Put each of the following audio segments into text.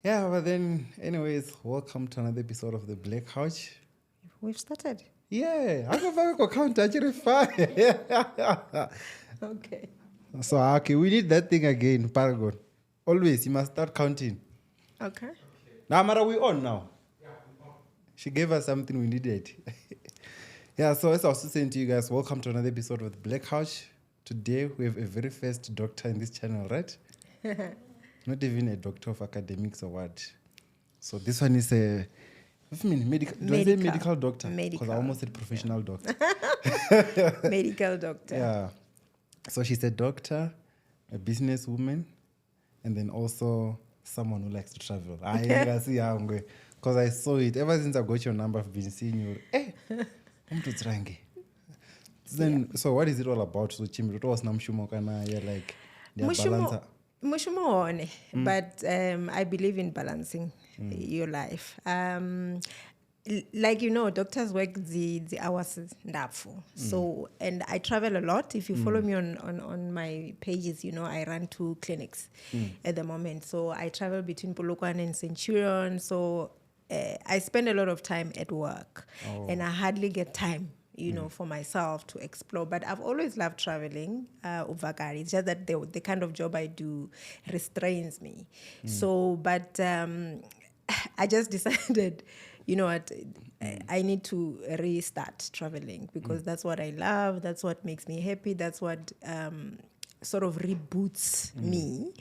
Yeah, but then, anyways, welcome to another episode of the Black Couch. We've started. Yeah, I go count actually fine. Okay. So okay, we need that thing again, Paragon. Always, you must start counting. Okay. Now, Mara, we on now. She gave us something we needed. Yeah, so as I was saying to you guys, welcome to another episode of the Black Couch. Today we have a very first doctor in this channel, right? Not even a doctor of academics or what. So this one is a medical. Do I say medical doctor? Because I almost said professional doctor. Medical doctor. Yeah. So she's a doctor, a businesswoman, and then also someone who likes to travel. Because I saw it ever since I got your number. I've been seeing you. I'm to trange. Then, so what is it all about? So Chimri, what was namshumo kana? Yeah, like Mushumo one, but I believe in balancing your life. Like doctors work the hours ndafu. So, and I travel a lot. If you follow me on my pages, I run 2 clinics at the moment. So I travel between Polokwane and Centurion. So I spend a lot of time at work, and I hardly get time for myself to explore. But I've always loved traveling, Uvakari. It's just that the kind of job I do restrains me. So, but I just decided, what, I need to restart traveling because that's what I love. That's what makes me happy. That's what sort of reboots me,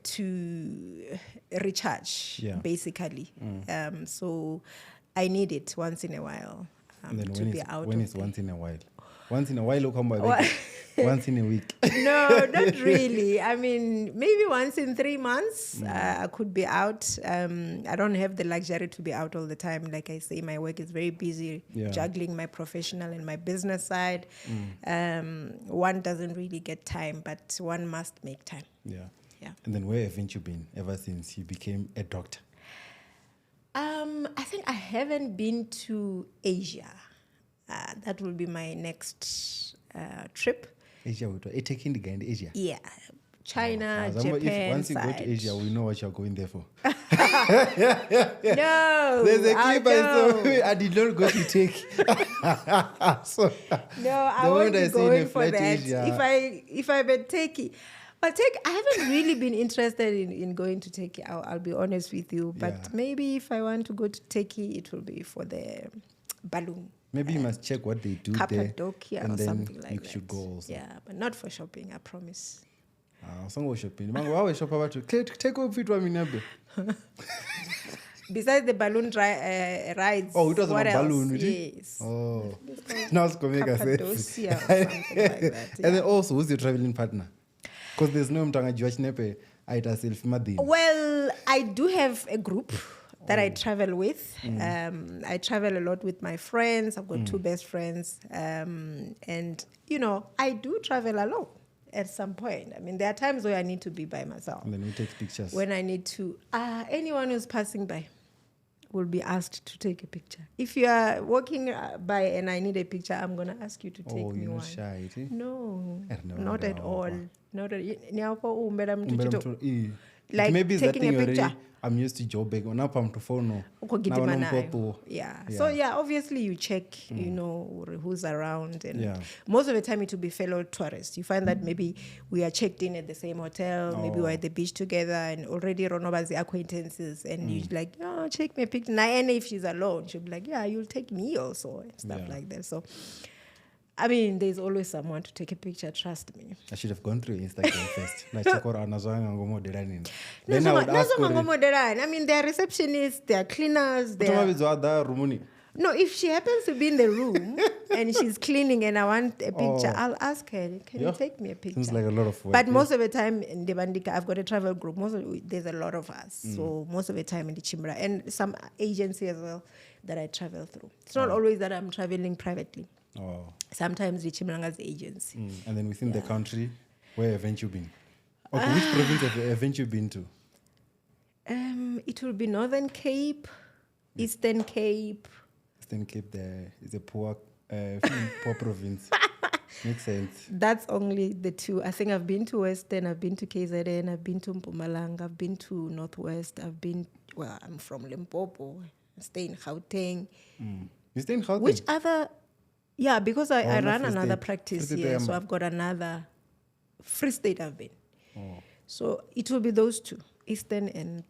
to recharge, basically. So I need it once in a while to be out. When is once in a while? Once in a while, come by once in a week. No, not really. I mean, maybe once in 3 months, I could be out. I don't have the luxury to be out all the time. Like I say, my work is very busy, juggling my professional and my business side. One doesn't really get time, but one must make time. Yeah. And then where haven't you been ever since you became a doctor? I think I haven't been to Asia. That will be my next trip. Asia, we're taking the guy in Asia. Yeah, China, Japan. Once you go to Asia, we know what you're going there for. No, there's a clip I did not go to take. So, no, I won't be going for that. Asia. If I bet Turkey. But I haven't really been interested in going to Turkey. I'll be honest with you. But maybe if I want to go to Turkey, it will be for the balloon. Maybe you must check what they do Cappadocia there, and or then something like you that. should go also. Yeah, but not for shopping, I promise. Some go shopping. Why shop about to take off it? Besides the balloon rides. Oh, it was what a else? balloon, Yes. Oh, now it's coming. Cappadocia or something like that. Yeah. And then also, who's your traveling partner? Because there's no mtanga Josh Nepe. Well, I do have a group that I travel with. I travel a lot with my friends. I've got 2 best friends. And, I do travel alone at some point. I mean, there are times where I need to be by myself. And then we take pictures. When I need to, anyone who's passing by will be asked to take a picture. If you are walking by and I need a picture, I'm going to ask you to take me one. Shy, No, no, not at all. Not at like maybe taking a picture. I'm used to jobbing. Yeah. So obviously you check, who's around, and most of the time it will be fellow tourists. You find that maybe we are checked in at the same hotel, maybe we're at the beach together, and already Ronoba's the acquaintances, and you're like, check my picture. And if she's alone, she'll be like, you'll take me also, and stuff like that. So, I mean, there's always someone to take a picture, trust me. I should have gone through Instagram first. I mean, there are receptionists, there are cleaners, No, if she happens to be in the room and she's cleaning and I want a picture, I'll ask her, can you take me a picture? Seems like a lot of work. But most of the time in Debandika, I've got a travel group. There's a lot of us. So most of the time in the Chimbra and some agency as well that I travel through. It's not always that I'm traveling privately. Sometimes the Chimranga's agency. And then within the country, where haven't you been? Okay, which province haven't you been to? It will be Northern Cape, Eastern Cape. Eastern Cape there is a poor province. Makes sense. That's only the two. I think I've been to Western, I've been to KZN, I've been to Mpumalanga, I've been to Northwest, I'm from Limpopo, I stay in Gauteng. You stay in Gauteng? Which other? Yeah, because I run Free another State. practice Free State here, am- so I've got another. Free State I've been. Oh. So it will be those two, Eastern and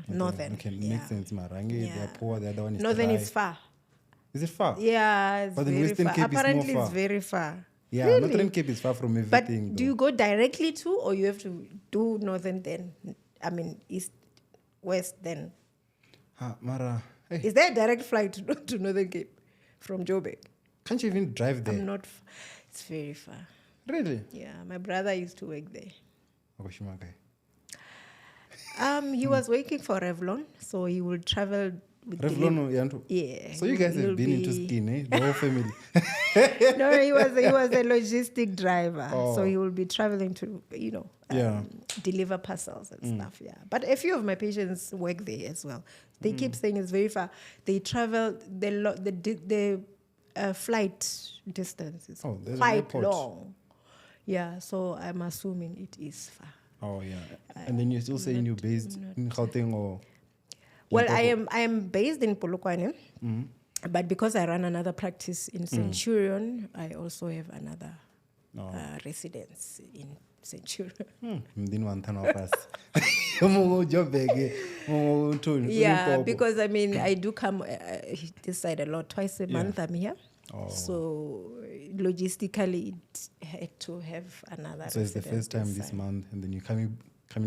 Northern. Okay, Yeah. makes sense. Marangi, Yeah. they're poor, the other one is Northern dry. is far. Is it far? Yeah, it's But then very Western far. Cape is more Apparently, far. it's very far. Yeah, Really? Northern Cape is far from But everything. do you go directly to, or you have to do Northern then? I mean, East, West then? Mara, hey, Is there a direct flight to Northern Cape from Joburg? can't you even drive there? I'm not. It's very far. Really? Yeah, my brother used to work there. Okushimakai. He was working for Revlon, so he would travel with Revlon, Yanto. Yeah. So you guys he'll have been into be- skin, eh? The whole family. No, he was a logistic driver, Oh. so he will be traveling to Yeah. deliver parcels and stuff. Yeah, but a few of my patients work there as well. They keep saying it's very far. They travel the flight distance is Oh, there's an quite airport. long. Yeah, so I'm assuming it is far. Oh, yeah. And then you're still saying you're based in Gauteng or... Well, I am based in Polokwane, but because I run another practice in Centurion, I also have another residence in Centurion. Mdini wa ntano wa fasi. Mungu Joburg, mungu Ntuli, Yeah, Limpopo. because I mean, I do come this side a lot. Twice a month I'm here. Oh. So logistically, it had to have another So it's the residence first time this side. month, and then you're coming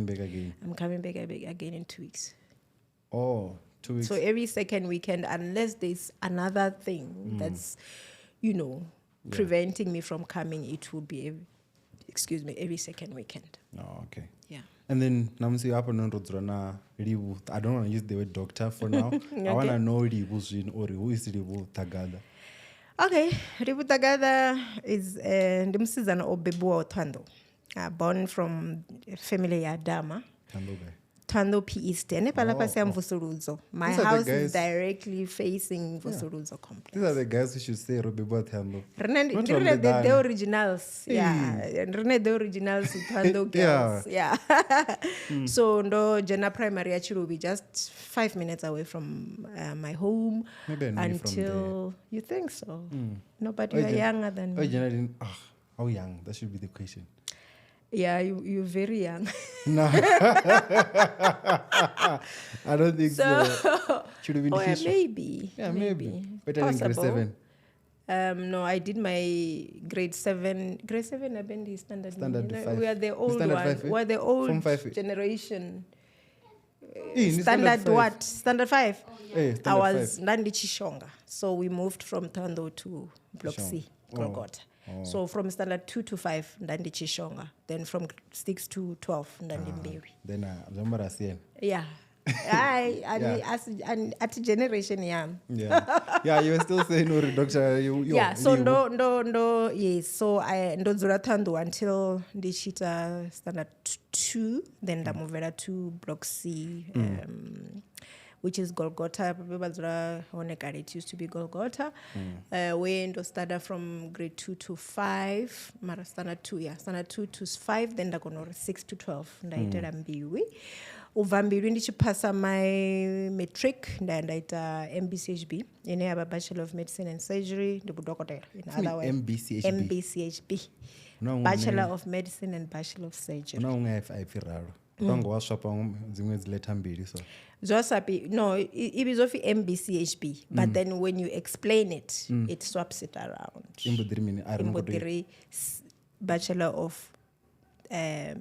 back again. I'm coming back again in 2 weeks. Oh, 2 weeks. So every second weekend, unless there's another thing that's, preventing me from coming, it will be, every second weekend. Oh, okay. Yeah. And then namsi hapo nonrodzwa na Livhu. I don't want to use the word doctor for now. I want to know Livhu's Zin or who is Livhu Dagada. Okay, Livhu Dagada is ndimsizana obebuwa uThando. Born from a family ya Dama. Thando P East. My These are the house guys- is directly facing Vusurudzo complex. These are the guys who should say Robibo Thando. Not from The Ledani. originals, yeah. The originals, Thando Yeah. girls, yeah. So, no, Jena Primary actually will be just 5 minutes away from my home. Maybe I know you from until you think so. No, but you are younger than Oh, me. Jenna didn't. How young? That should be the question. Yeah, you're very young. No. I don't think so. Should have been Yeah, history. maybe. Yeah, maybe. Better than grade 7. No, I did my grade 7. Grade 7, I've been the standard. Standard 5. We are the old Standard one. 5, eh? We're the Form old 5, eh? generation. Ni Standard 5. what? Standard 5? Eh, I standard was 5. Nandi Chishonga. So we moved from Thando to Block C, Golgotha. So from standard 2 to 5, Nandi Chishonga. Then from 6 to 12, Nandi Mbiri. Then I'm Rasian. Yeah. At generation, yeah. Yeah, you were still saying, no, doctor, you Yeah, so Livhu. no, yes. So I ndozura Thando until ndichita standard 2, then ndamuvera to Block C, which is Golgotha. It used to be Golgotha. We ndo started from grade 2 to 5, mara standard 2, yeah, standard 2 to 5, then ndakonora 6 to 12. Ndaitera Mbiwi. Ubva Mbiwi ndichipasa my matric, ndaita MBChB. Ine aba Bachelor of Medicine and Surgery, ndibudokotela. In other words, MBChB. MBChB. Bachelor of Medicine and Bachelor of Surgery. Una unga ifiraro. Bango waswapa zimwe zileta mbili so. Josapi, no, it is of MBChB, but then when you explain it, it swaps it around. Imbudiri Bachelor of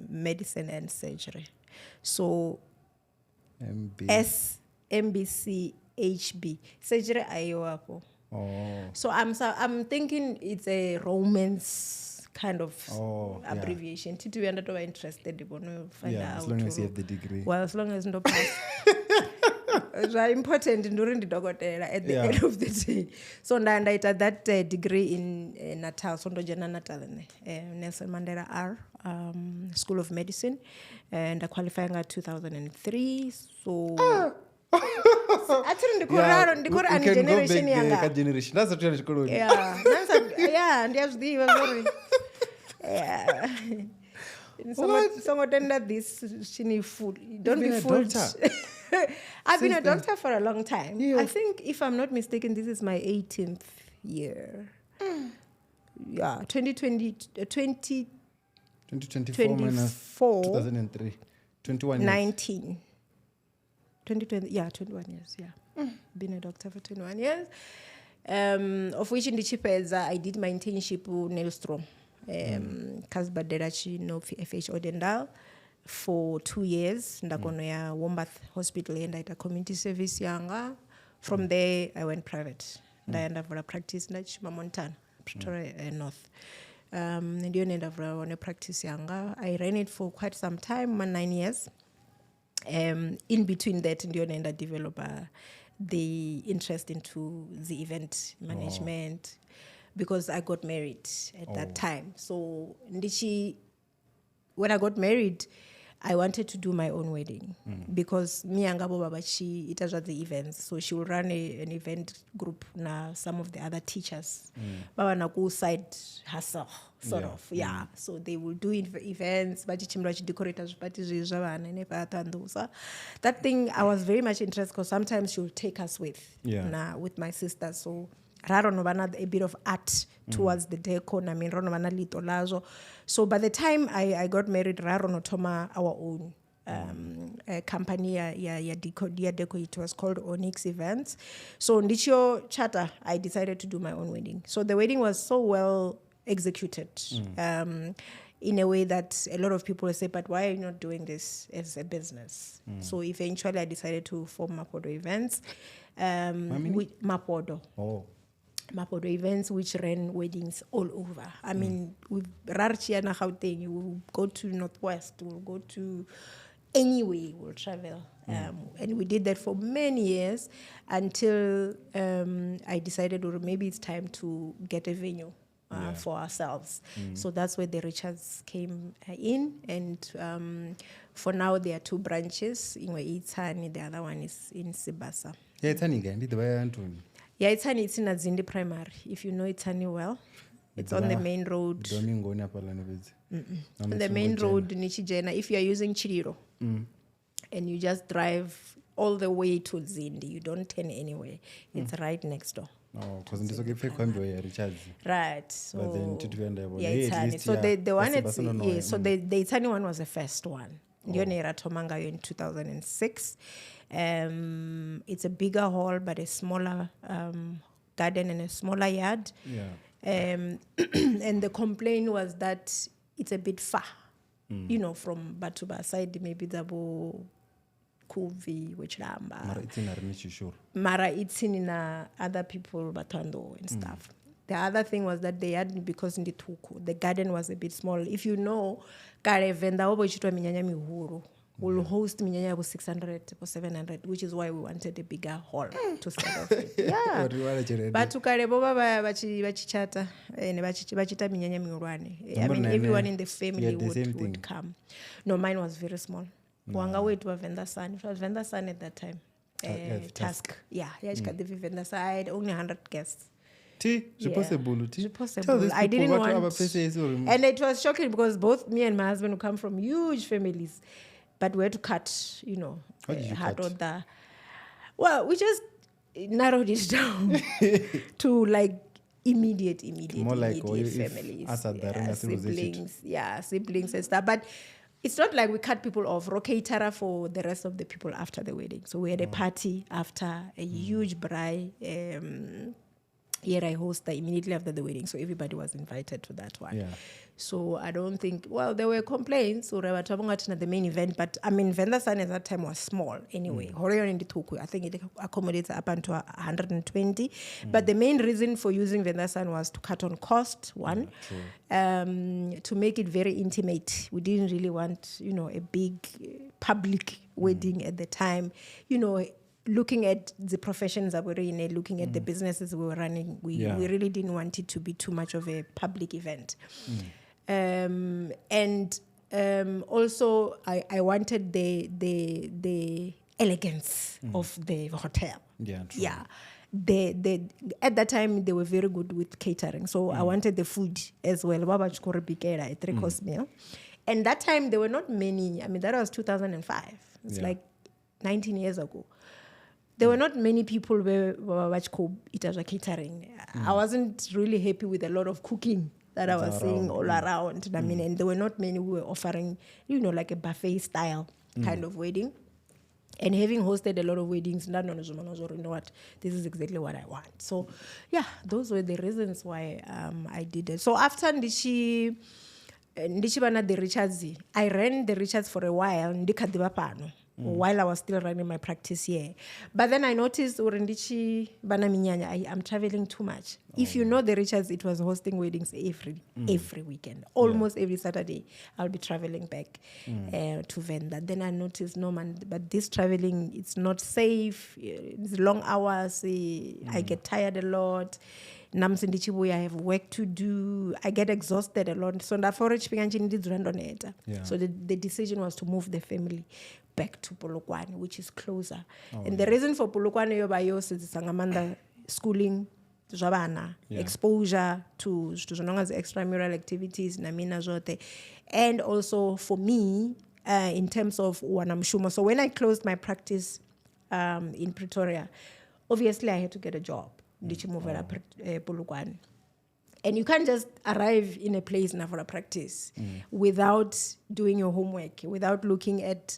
Medicine and Surgery. So MBChB. Surgery ayo. So I'm thinking it's a Romance kind of abbreviation. Titi we are interested. You want to find out. As long as you have the degree. Well, as long as no pass. It's very important during the doctor at the end of the day. So ndaita that degree in Natal, so ndojena Natal Nelson Mandela R School of Medicine, and I qualified in 2003. So actually, the Quran generation younger. Generation. That's what you're Yeah, Yeah, and yes, he was sorry. Yeah. Someone that this shiny food. Don't be fooled. I've been a doctor for a long time. Yeah. I think, if I'm not mistaken, this is my 18th year. Yeah, 2024 minus 2003. 21 years. 19. 2020, yeah, 21 years, yeah. Been a doctor for 21 years. Of which in the Chipeza, I did my internship with Nelstrom. Kasbaderachi no FH Odendal for 2 years. Ndakono ya Wombath Hospital and I community service yanga. From there, I went private. And I ended up practice in Montana, Pretoria North. And you ended up on a practice yanga. I ran it for quite some time, 9 years. In between that, and you ended up develop the interest into the event management. Because I got married at that time. So, when I got married, I wanted to do my own wedding. Because me and Gabo Baba, it was at the events. So she will run an event group now, some of the other teachers. Baba na go side hustle, sort of. Yeah. So they will do events, but decorators, that thing I was very much interested because sometimes she will take us with my sister. So a bit of art towards the deco. So by the time I got married, Raronotoma our own company, deco. It was called Onyx Events. So on Ndicho charter, I decided to do my own wedding. So the wedding was so well executed. In a way that a lot of people say, but why are you not doing this as a business? So eventually I decided to form Mapodo Events. Mapodo. Mapodo Events, which ran weddings all over. I mean, with Rarchia na Gauteng, we'll go to Northwest, we'll go to anywhere, we'll travel. And we did that for many years until I decided, or maybe it's time to get a venue for ourselves. So that's where the Richards came in. And for now, there are 2 branches. In Itani, the other one is in Sibasa. Yeah, Itani again. Yeah, Itani, it's in Azindi Primary. If you know Itani well, it's on the main road. On the main road, Nichijena. If you are using Chiriro and you just drive all the way to Zindi, you don't turn anywhere. It's right next door. Oh, because it's okay for Richards. Right. So Itani. So the one so the Itani one was the first one. Tomanga in 2006. It's a bigger hall, but a smaller garden and a smaller yard. Yeah. And the complaint was that it's a bit far, from Batuba side, maybe Dabo Kuvi, which Mara it's in other people, Batando and stuff. The other thing was that they had, because in the garden was a bit small. If you know, will host Minyanya with 600 or 700, which is why we wanted a bigger hall to start off with. Yeah. But to Kareboba Bachichata and Bachita Minyanya Miurwane. I mean, everyone in the family would come. No, mine was very small. Wanga way to a vendor son. It was vendor son at that time. Task. Yeah, the vendor side, only 100 guests. Possible. I didn't want. And it was shocking because both me and my husband come from huge families. But we had to cut, How did you cut? Well, we just narrowed it down to like immediate more like families. Siblings and stuff. But it's not like we cut people off. Rokeitara for the rest of the people after the wedding. So we had a party after a huge braai. Here I hosted immediately after the wedding, so everybody was invited to that one. Yeah. So I don't think, there were complaints, or the main event, but I mean, Vendasan at that time was small anyway. Horion in the Toku, I think it accommodates up until 120. But the main reason for using Vendasan was to cut on cost, one, to make it very intimate. We didn't really want, a big public wedding at the time, looking at the professions that we were in, looking at the businesses we were running, we really didn't want it to be too much of a public event. Also, I wanted the elegance of the hotel. Yeah, true. Yeah. they at that time they were very good with catering. So I wanted the food as well. Baba chikore bikera, a 3-course meal. And that time there were not many. I mean, that was 2005. It's like 19 years ago. There were not many people where it was catering. I wasn't really happy with a lot of cooking that I was seeing all around. I mean, and there were not many who were offering, like a buffet style kind of wedding. And having hosted a lot of weddings, you know what, this is exactly what I want. So, yeah, those were the reasons why I did it. So after Ndichi bana the Richards, I ran the Richards for a while, while I was still running my practice here. But then I noticed I'm traveling too much. If you know the Richards, it was hosting weddings every weekend. Almost every Saturday, I'll be traveling back to Venda. Then I noticed, no man, but this traveling, it's not safe. It's long hours. I get tired a lot. I have work to do. I get exhausted a lot. So So the decision was to move the family back to Polokwane, which is closer. And the reason for Polokwane is schooling, exposure to extramural activities, and also for me, in terms of wanamshuma. So when I closed my practice in Pretoria, obviously I had to get a job. Polokwane. And you can't just arrive in a place now for a practice without doing your homework, without looking at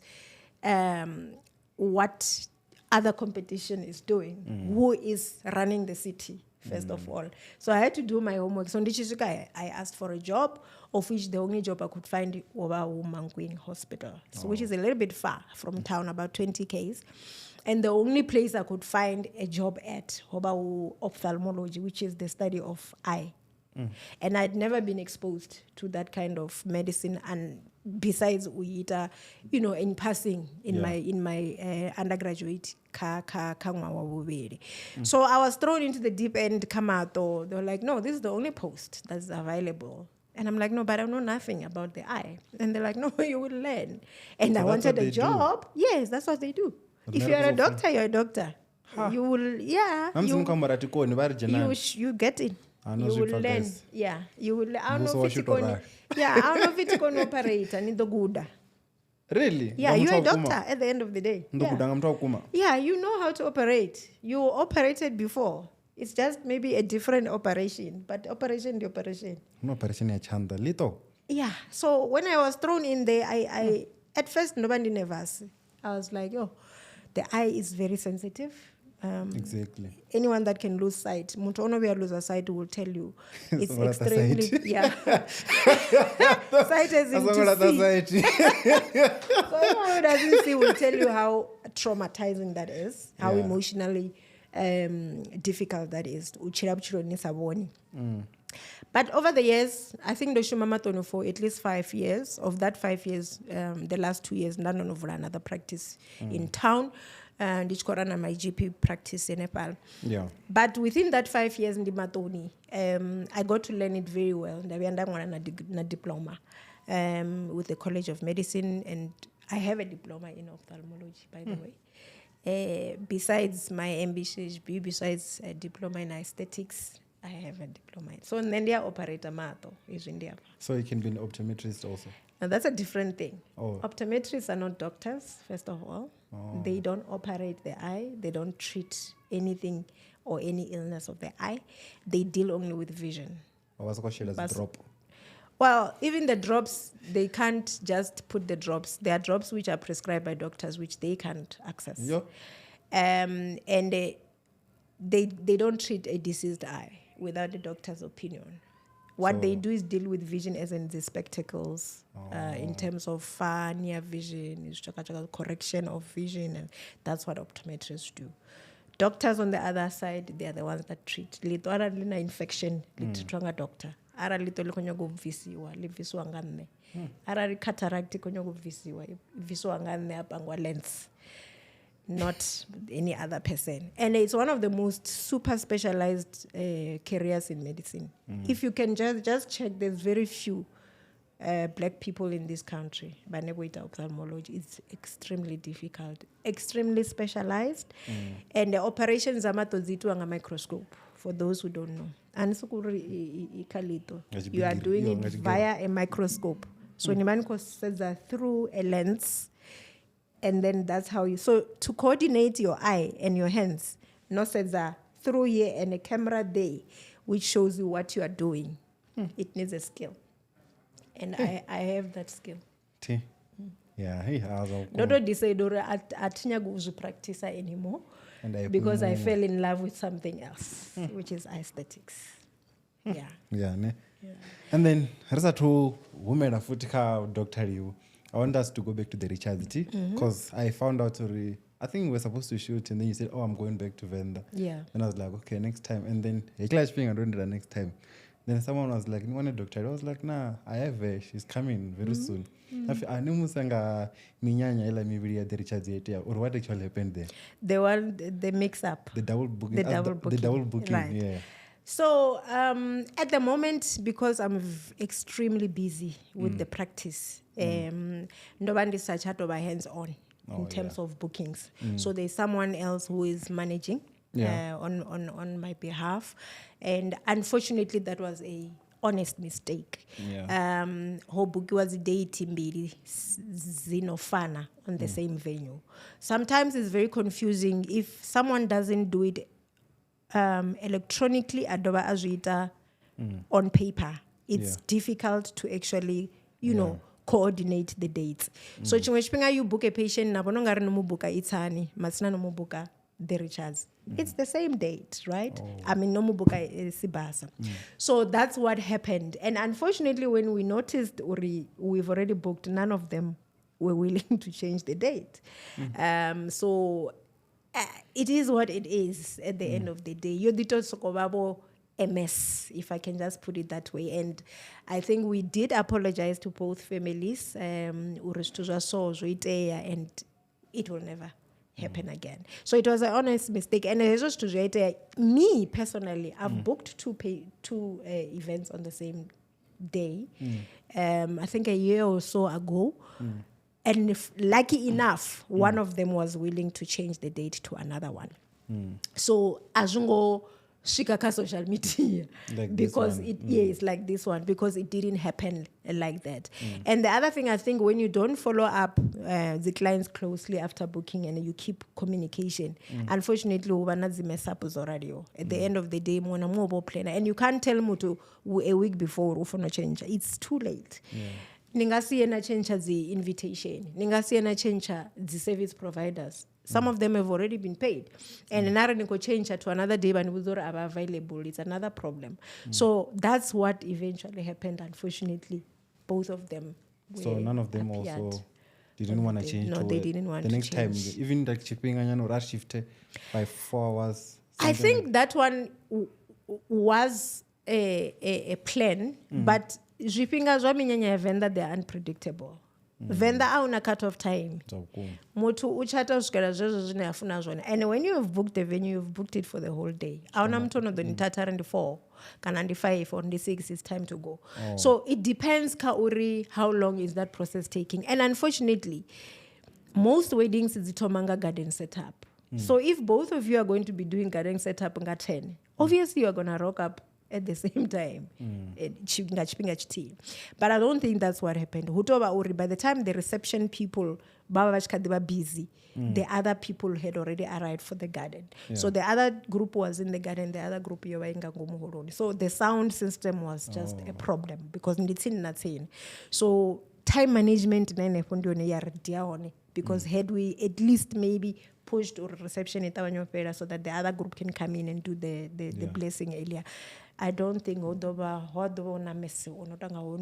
what other competition is doing, who is running the city, first of all. So I had to do my homework. So I asked for a job, of which the only job I could find was Mankwin Hospital, which is a little bit far from town, about 20 km. And the only place I could find a job at was ophthalmology, which is the study of eye. And I'd never been exposed to that kind of medicine, and besides UITA, in passing in my undergraduate. So I was thrown into the deep end. They were like, no, this is the only post that's available. And I'm like, no, but I know nothing about the eye. And they're like, no, you will learn. And so I wanted a job. Yes, that's what they do. If you're a doctor, you're a doctor. You will, you get it. You will learn. Yeah, you will. I don't know if it's going. Yeah, I don't know if it's going to operate. I need the good. Really? Yeah, you're a doctor at the end of the day. Yeah, you know how to operate. You operated before. It's just maybe a different operation, but operation. No operation ya chanda little. Yeah. So when I was thrown in there, I at first nobody nervous. I was like, the eye is very sensitive. Exactly. Anyone that can lose sight, Mutono we lose sight will tell you it's extremely sight as in to see. So anyone who doesn't see will tell you how traumatizing that is, how emotionally difficult that is. But over the years, I think the Shumamatono for at least 5 years. Of that 5 years, the last 2 years, none of another practice in town. And it's Korana, my GP practice in Nepal. Yeah. But within that 5 years in the Matoni, I got to learn it very well. I had a diploma with the College of Medicine, and I have a diploma in ophthalmology, by the way. Besides my MBChB, besides a diploma in aesthetics, I have a diploma. So Nendia operator mato is India. So you can be an optometrist also? Now that's a different thing. Optometrists are not doctors, first of all. They don't operate the eye. They don't treat anything or any illness of the eye. They deal only with vision. Drop. Well, even the drops, they can't just put the drops. There are drops which are prescribed by doctors, which they can't access. Yeah. And they don't treat a diseased eye without the doctor's opinion. What they do is deal with vision, as in the spectacles, in terms of far, near vision, correction of vision, and that's what optometrists do. Doctors, on the other side, they are the ones that treat. Little infection, little stronger doctor. Ara little konyogo visiwa, liviswa ngane. Ara cataract konyogo visiwa, viswa ngane apangwa lens. Not any other person. And it's one of the most super specialized careers in medicine. If you can just check, there's very few black people in this country, baneboita ophthalmology, it's extremely difficult, extremely specialized, and the operations are a microscope. For those who don't know, and you are doing it via a microscope. So Nimanko says that through a lens, and then that's how you. So to coordinate your eye and your hands, no says that through here and a camera there, which shows you what you are doing. It needs a skill, and I have that skill. Yeah, he has. Not to decide or at practice anymore. Because I fell in love with something else, which is aesthetics. Yeah. Yeah. And then, to women Afutika, Dr. Livhu, I want us to go back to the Richards because I found out, I think we were supposed to shoot, and then you said, oh, I'm going back to Venda. Yeah. And I was like, okay, next time. And then, I don't do that next time. Then someone was like, you want a doctor? I was like, nah, I have her. She's coming very soon. I knew Musanga Minyanya ila miviria the Richards or what actually happened there? The mix up. The double booking. The double booking. Right. Yeah. So at the moment, because I'm extremely busy with the practice, nobody such had over hands on in terms of bookings. So there's someone else who is managing. On my behalf, and unfortunately that was a honest mistake. Hobuki was dating Zinofana on the same venue. Sometimes it's very confusing if someone doesn't do it electronically adoba azuita on paper. It's difficult to actually coordinate the dates. So chimwe you book a patient nabonongari nomubuka itani masina nomubuka the Richards. It's the same date, right? I mean, nomubuka sibasa. So that's what happened. And unfortunately, when we noticed we've already booked, none of them were willing to change the date. So it is what it is at the end of the day. Yodito sokobabo MS, if I can just put it that way. And I think we did apologize to both families. And it will never happen again. So it was an honest mistake. And just to me personally, I've booked two events on the same day. I think a year or so ago. And if lucky enough, one of them was willing to change the date to another one. So Azungo shikaka social media like because it's like this one because it didn't happen like that. And the other thing, I think, when you don't follow up the clients closely after booking and you keep communication, unfortunately mess up already. At the end of the day, planner, and you can't tell mutu a week before ufuna change. It's too late. Ningasiena change the invitation. Ningasiena change the service providers. Some of them have already been paid. And another change to another day when we are available. It's another problem. So that's what eventually happened, unfortunately. Both of them So none of them also didn't want to change. No, they didn't want to change. The next time, even like shipping and rush shift by 4 hours. I think that one was a plan, but shipping as well vendor, they're unpredictable. Vendor auna cut off time. Motu uchata uskara zone afuna zone. And when you have booked the venue, you've booked it for the whole day. Auna mtono the nitata and 4, kanandi 5, on the 6, it's time to go. So it depends kauri how long is that process taking. And unfortunately, most weddings is Tomanga garden setup. So if both of you are going to be doing garden setup nga 10, obviously you are gonna rock up at the same time. But I don't think that's what happened. By the time the reception people they were busy, the other people had already arrived for the garden. So the other group was in the garden, the other group so the sound system was just a problem because it's in nothing. So time management because had we at least maybe pushed or reception so that the other group can come in and do the blessing earlier. I don't think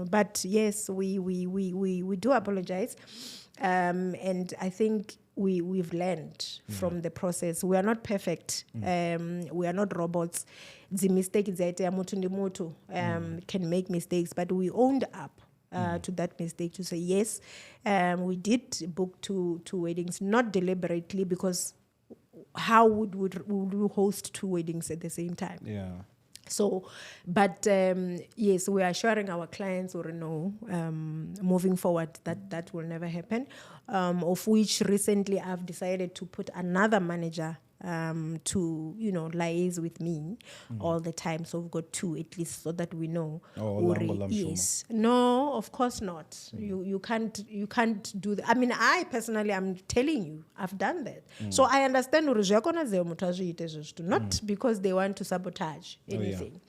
but yes, we do apologize. And I think we've learned from the process. We are not perfect. We are not robots. The mistakes can make mistakes, but we owned up to that mistake to say, yes, we did book two weddings, not deliberately, because how would we host 2 weddings at the same time? So, but yes, we are assuring our clients or no, moving forward that will never happen. Of which recently I've decided to put another manager to liaise with me all the time. So we've got 2 at least, so that we know. Yes, no, of course not. You can't do that. I mean, I personally, I'm telling you, I've done that. So I understand not because they want to sabotage anything,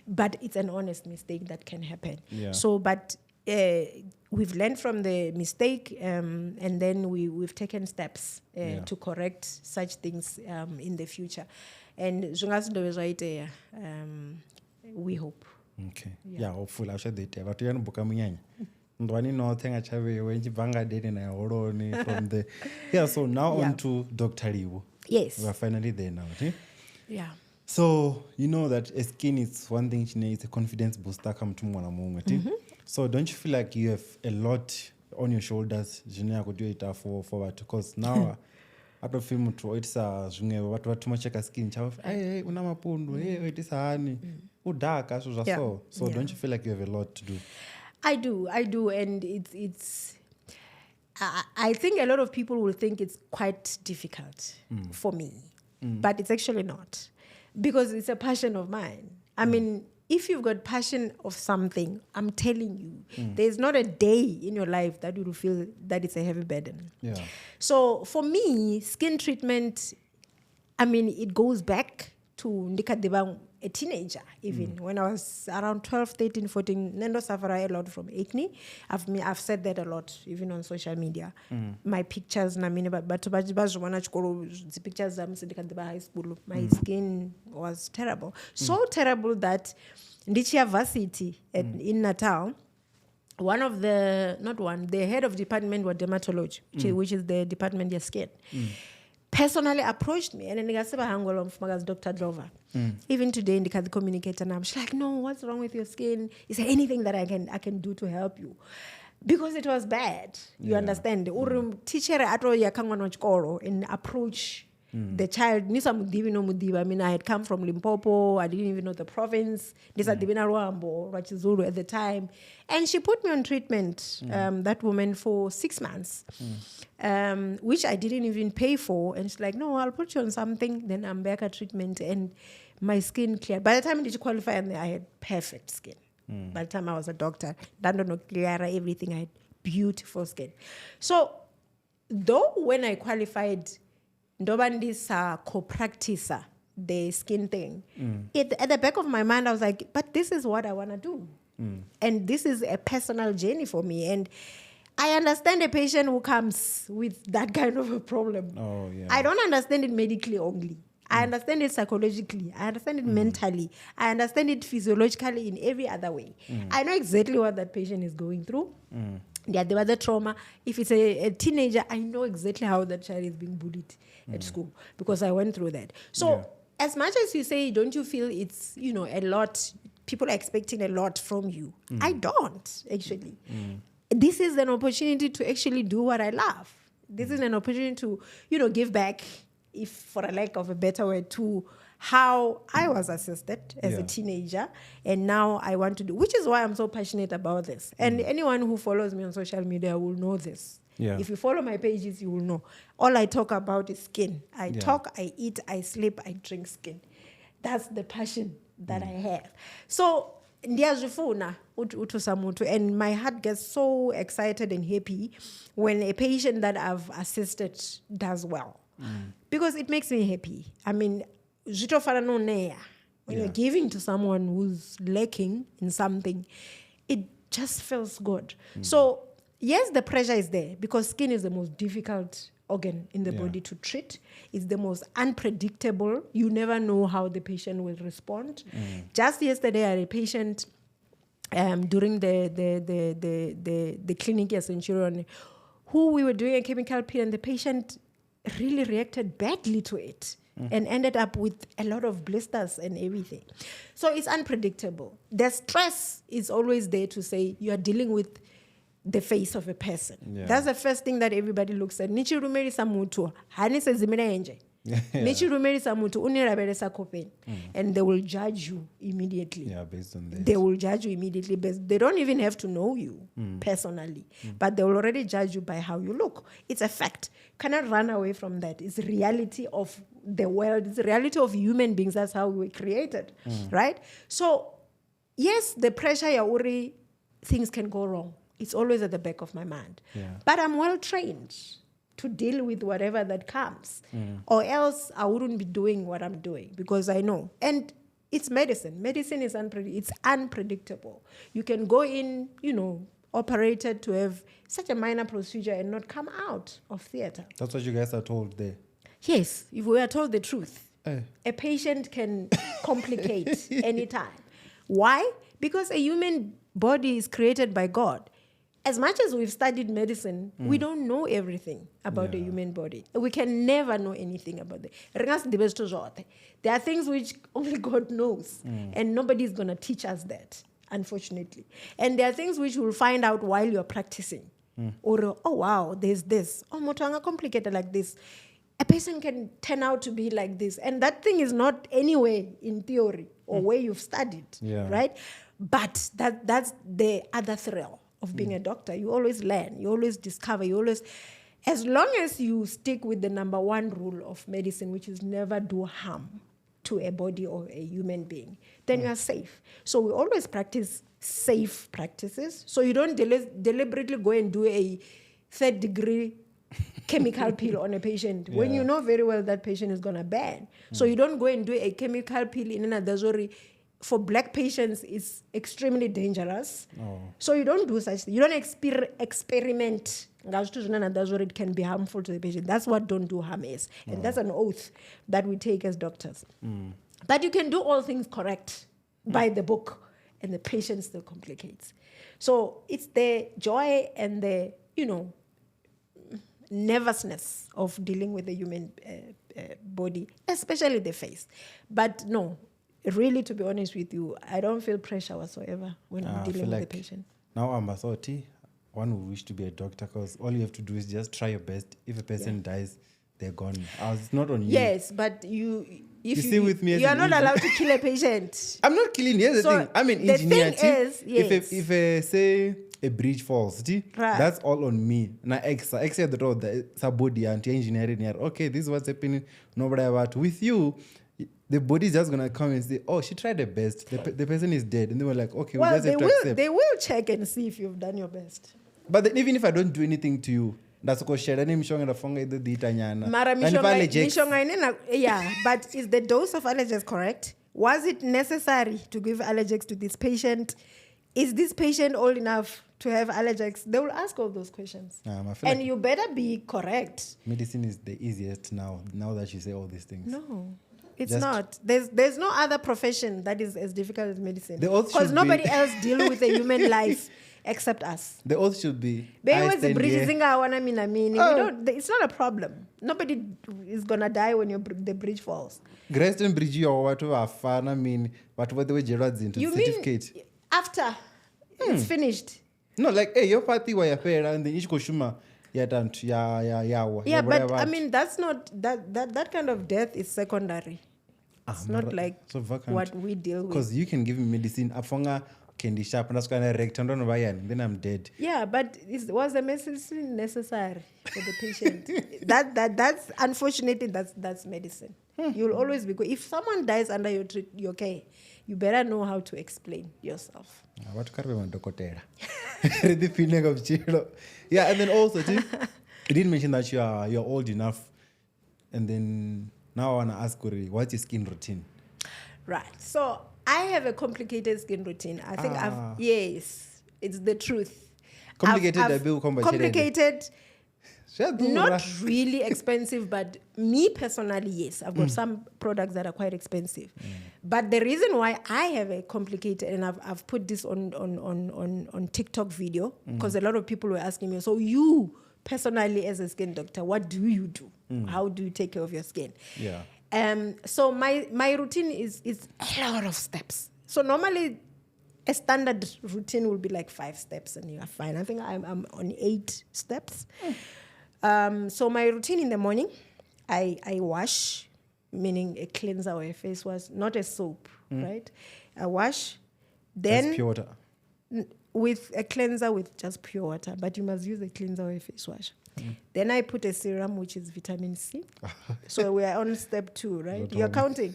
but it's an honest mistake that can happen. So, but we've learned from the mistake, and then we've taken steps to correct such things in the future. And we hope. Okay. Yeah, hopefully. I'll share the data. But you're not booking Ndwani no thenga chawe wenji banga deni na holoni from the. Yeah, so now on to Dr. Livhu. Yes. We are finally there now. Okay? Yeah. So you know that a skin is one thing, it's a confidence booster come to mwana. So don't you feel like you have a lot on your shoulders forward? Because now after film it's what too much skin hey una mapundu hey it is honey dark so don't you feel like you have a lot to do? I do, and it's I think a lot of people will think it's quite difficult for me, but it's actually not, because it's a passion of mine. I mean, if you've got passion of something, I'm telling you, there's not a day in your life that you will feel that it's a heavy burden. Yeah. So for me, skin treatment, I mean, it goes back to Ndikadebang, a teenager, even when I was around 12, 13, 14. Nendo suffer a lot from acne. I've said that a lot, even on social media. My pictures, but the pictures high school, my skin was terrible. So terrible that Ndichia Varsity in Natal, the head of department was dermatology, which is the department of skin. Personally approached me and then Dr. Drover. Even today, the communicator now, she's like, no, what's wrong with your skin? Is there anything that I can do to help you? Because it was bad. You understand? Teacher and approach the child. I mean, I had come from Limpopo. I didn't even know the province. At the time. And she put me on treatment, that woman, for 6 months, which I didn't even pay for. And she's like, no, I'll put you on something. Then I'm back at treatment and my skin cleared. By the time I did qualify, I had perfect skin. By the time I was a doctor, everything, I had beautiful skin. So, though when I qualified, Ndobandis co-practicer, the skin thing, at the back of my mind, I was like, but this is what I want to do. And this is a personal journey for me. And I understand a patient who comes with that kind of a problem. Oh, yeah. I don't understand it medically only. I understand it psychologically. I understand it mentally. I understand it physiologically in every other way. I know exactly what that patient is going through. Yeah, there was a trauma. If it's a teenager, I know exactly how that child is being bullied at school because I went through that. So as much as you say, don't you feel it's, a lot, people are expecting a lot from you. I don't, actually. This is an opportunity to actually do what I love. This is an opportunity to, give back, if for a lack of a better word, to how I was assisted as a teenager, and now I want to do, which is why I'm so passionate about this. And anyone who follows me on social media will know this. Yeah. If you follow my pages, you will know. All I talk about is skin. I talk, I eat, I sleep, I drink skin. That's the passion that I have. So, and my heart gets so excited and happy when a patient that I've assisted does well. Because it makes me happy. I mean, when you're giving to someone who's lacking in something, it just feels good. So, yes, the pressure is there because skin is the most difficult organ in the body to treat. It's the most unpredictable. You never know how the patient will respond. Just yesterday, I had a patient during the clinic at Centurion who we were doing a chemical peel, and the patient really reacted badly to it and ended up with a lot of blisters and everything. So it's unpredictable. The stress is always there to say you are dealing with the face of a person. That's the first thing that everybody looks at. Michirumerisa mutu unirabelesa kopeni. And they will judge you immediately. Yeah, based on that. They will judge you immediately. They don't even have to know you personally. But they will already judge you by how you look. It's a fact. Cannot run away from that. It's reality of the world. It's the reality of human beings. That's how we were created. Right? So, yes, the pressure, yauri, things can go wrong. It's always at the back of my mind. Yeah. But I'm well trained to deal with whatever that comes. Or else I wouldn't be doing what I'm doing because I know. And it's medicine. Medicine is it's unpredictable. You can go in, operated to have such a minor procedure and not come out of theater. That's what you guys are told there. Yes, if we are told the truth. Eh. A patient can complicate anytime. Why? Because a human body is created by God. As much as we've studied medicine, we don't know everything about the human body. We can never know anything about it. There are things which only God knows, and nobody's going to teach us that, unfortunately. And there are things which we'll find out while you're practicing. Or, oh, wow, there's this. Oh, motanga complicated like this. A person can turn out to be like this. And that thing is not anywhere in theory or where you've studied, right? But that's the other thrill of being a doctor. You always learn, you always discover, as long as you stick with the number one rule of medicine, which is never do harm to a body or a human being, then you are safe. So we always practice safe practices. So you don't deliberately go and do a 3rd-degree chemical peel on a patient when you know very well that patient is going to burn. So you don't go and do a chemical peel in an adazori. For black patients, it's extremely dangerous. So you don't do such things. You don't experiment. It can be harmful to the patient. That's what don't do harm is. And that's an oath that we take as doctors. But you can do all things correct by the book, and the patient still complicates. So it's the joy and the, nervousness of dealing with the human body, especially the face. But no, really, to be honest with you, I don't feel pressure whatsoever when I'm dealing with the patient. Now I'm a sortie. One would wish to be a doctor because all you have to do is just try your best. If a person dies, they're gone. It's not on you. Yes, but if you see with me, you are not allowed to kill a patient. I'm not killing. Here's the thing. I'm an engineer. The thing is, yes. If say a bridge falls, that's all on me. Now, except the road, it's a body and engineering here. Okay, this is what's happening. Nobody about with you. The body is just gonna come and say, "Oh, she tried her best. The person is dead," and they were like, "Okay, well, we just have to accept." They will check and see if you've done your best. But then even if I don't do anything to you, that's because share name showing the funga the ditanyana. Yeah, but is the dose of Allergex correct? Was it necessary to give Allergex to this patient? Is this patient old enough to have Allergex? They will ask all those questions. And you better be correct. Medicine is the easiest now that you say all these things. No. It's not. There's no other profession that is as difficult as medicine. Because nobody else deals with a human life except us. The oath should be. It's not a problem. Nobody is gonna die when the bridge falls. Grayson Bridge, you are what are fun. I mean, but what the way Gerard's into the certificate. Mean after it's finished? No, like hey, your party where your and the Ishkoshuma. Yeah, but I mean that's not that kind of death is secondary. It's not like what we deal with. Because you can give me medicine, afonga candy sharp, and that's kind of wrecked, and then I'm dead. Yeah, but was the medicine necessary for the patient? That's unfortunately that's medicine. You'll always be good. If someone dies under your care, you better know how to explain yourself. What the feeling of Chiro. Yeah, and then also you didn't mention that you're old enough, and then now I want to ask you, what's your skin routine? Right. So I have a complicated skin routine. I think yes, it's the truth. Complicated. Not really expensive, but me personally, yes. I've got some products that are quite expensive. But the reason why I have a complicated, and I've put this on TikTok video, because a lot of people were asking me, so you personally as a skin doctor, what do you do? How do you take care of your skin? Yeah. So my routine is a lot of steps. So normally a standard routine will be like 5 steps and you are fine. I think I'm on 8 steps. So my routine in the morning, I wash meaning a cleanser or a face wash, not a soap, right? A wash, then That's pure water. with a cleanser with just pure water, but you must use a cleanser or a face wash. Then I put a serum, which is vitamin C. So we are on step 2, right? You're counting.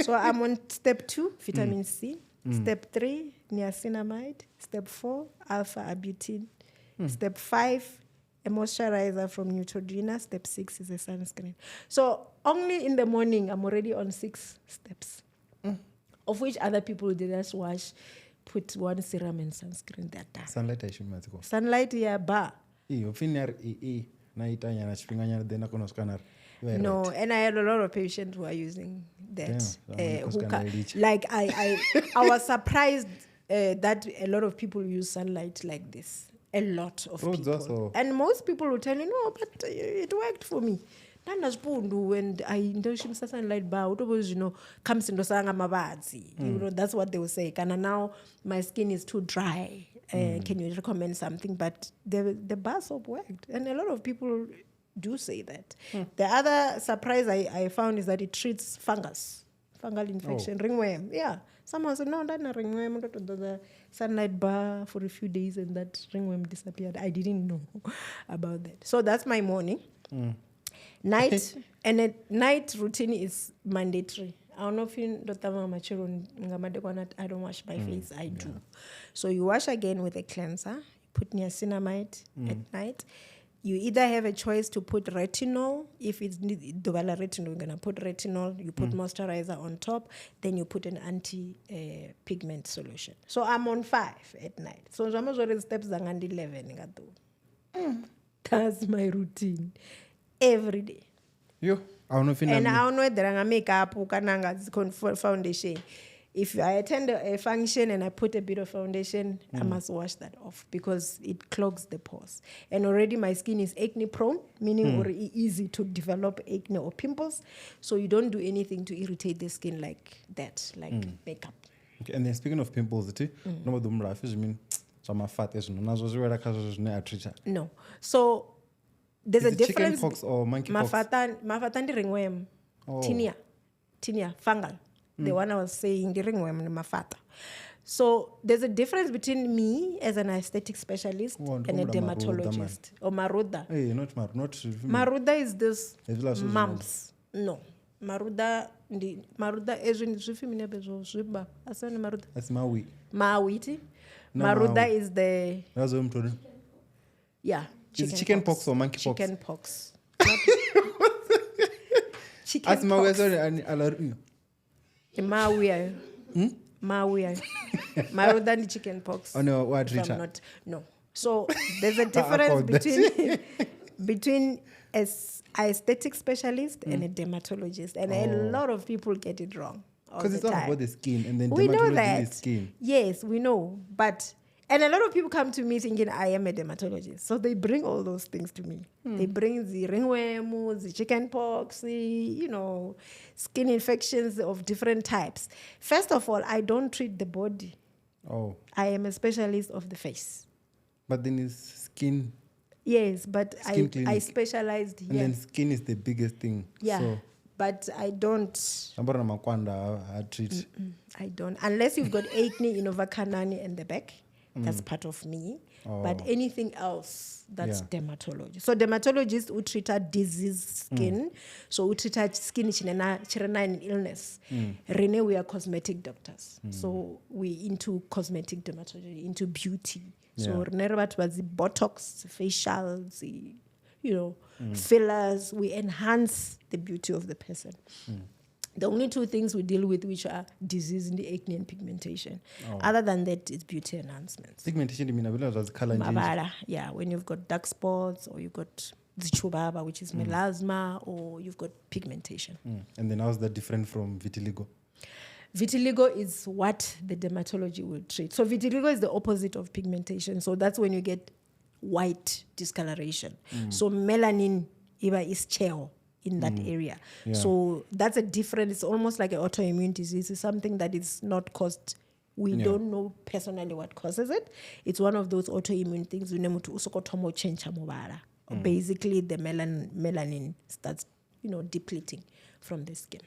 So I'm on step 2, vitamin C. Step 3, niacinamide. Step 4, alpha-arbutin. Step 5, a moisturizer from Neutrogena. Step 6 is a sunscreen. So only in the morning, I'm already on 6 steps, of which other people did just wash, put one serum and sunscreen that time. Sunlight I should go. Sunlight, yeah, bar. No, and I had a lot of patients who are using that. Damn, I was surprised that a lot of people use sunlight like this. A lot of people. Also. And most people will tell you, no, but it worked for me. And I indulged sunlight bar, comes into sanga that's what they will say. And now my skin is too dry. Can you recommend something? But the bar soap worked. And a lot of people do say that. The other surprise I found is that it treats fungal infection, ringworm. Yeah. Someone said, no, that's not ringworm. The sunlight bar for a few days and that ringworm disappeared. I didn't know about that. So that's my morning. Night, and a night routine is mandatory. I don't know if you I don't wash my face. I do. So you wash again with a cleanser. Put niacinamide at night. You either have a choice to put retinol. If it's Dovela retinol, you're going to put retinol. You put moisturizer on top. Then you put an anti-pigment solution. So I'm on 5 at night. So I'm already steps 11. That's my routine. Every day. You? I don't know if and I don't know whether I makeup or foundation. If I attend a function and I put a bit of foundation, I must wash that off because it clogs the pores. And already my skin is acne prone, meaning already easy to develop acne or pimples. So you don't do anything to irritate the skin like that, like makeup. Okay, and then speaking of pimples, no. So there's is a difference. Chickenpox or monkeypox? Mafatan ringworm. Tinea, fungal. The one I was saying, the ringworm and mafata. So there's a difference between me as an aesthetic specialist and a dermatologist. Or maruda. Hey, not maruda is this mumps. No. Maruda is when maruda. That's Maui. Maui. Maruda is the Is it chickenpox or monkeypox? Chickenpox. Chickenpox. Maui. Maruda and chickenpox. Oh no, what Richard? No. So there's a difference between an aesthetic specialist and a dermatologist, and a lot of people get it wrong. Because it's all about the skin, and then we know that. Is skin. Yes, we know, and a lot of people come to me thinking I am a dermatologist. So they bring all those things to me. They bring the ringworm, the chickenpox, skin infections of different types. First of all, I don't treat the body. Oh. I am a specialist of the face. But then it's skin. Yes, but I specialized here. And then skin is the biggest thing. Yeah. So but I don't. I treat. I don't. Unless you've got acne in over canani and the back. That's part of me. But anything else, that's dermatology. So dermatologists who treat a diseased skin, so who treat a skin chirena illness. Rene, we are cosmetic doctors. So we into cosmetic dermatology, into beauty. So Rene was the Botox, facials, fillers. We enhance the beauty of the person. The only two things we deal with, which are disease in the acne and pigmentation. Other than that, it's beauty enhancements. Pigmentation, you mean color change? Yeah, when you've got dark spots, or you've got zichubaba, which is melasma, or you've got pigmentation. And then how's that different from vitiligo? Vitiligo is what the dermatology will treat. So vitiligo is the opposite of pigmentation. So that's when you get white discoloration. So melanin is cheo in that area. Yeah. So that's a different, it's almost like an autoimmune disease. It's something that is not caused, we don't know personally what causes it. It's one of those autoimmune things. Basically, the melanin starts depleting from the skin.